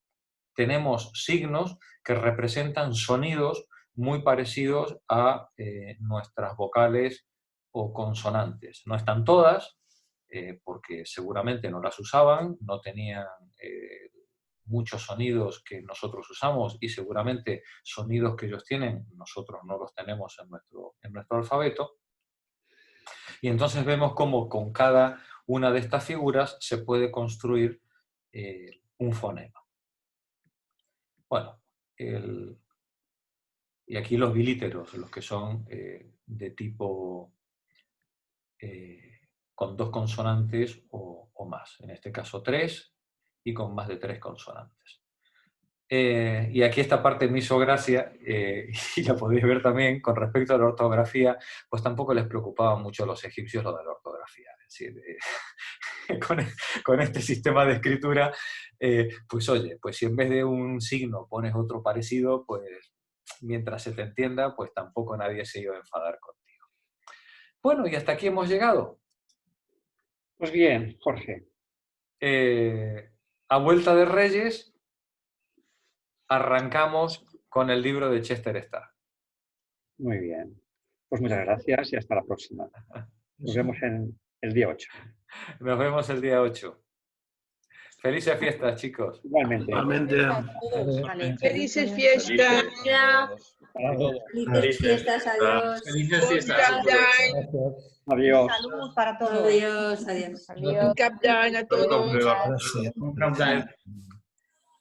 tenemos signos que representan sonidos muy parecidos a nuestras vocales o consonantes. No están todas, porque seguramente no las usaban, no tenían muchos sonidos que nosotros usamos y seguramente sonidos que ellos tienen, nosotros no los tenemos en nuestro alfabeto. Y entonces vemos cómo con cada una de estas figuras se puede construir un fonema. Bueno, y aquí los bilíteros, los que son de tipo con 2 consonantes o más, en este caso 3, y con más de 3 consonantes. Y aquí esta parte me hizo gracia, y la podéis ver también, con respecto a la ortografía, pues tampoco les preocupaba mucho a los egipcios lo de la ortografía. Es decir, con este sistema de escritura, pues oye, pues si en vez de un signo pones otro parecido, pues mientras se te entienda, pues tampoco nadie se iba a enfadar contigo. Bueno, y hasta aquí hemos llegado. Pues bien, Jorge. A vuelta de Reyes, arrancamos con el libro de Chester Starr. Muy bien. Pues muchas gracias y hasta la próxima. Nos vemos en el día 8. Nos vemos el día 8. Felices fiestas, chicos. Igualmente. Felices fiestas. Felices fiestas, adiós. Felices fiestas. Adiós. Saludos para todos. Adiós, adiós. Cap d'any a todos. Buen Cap d'any.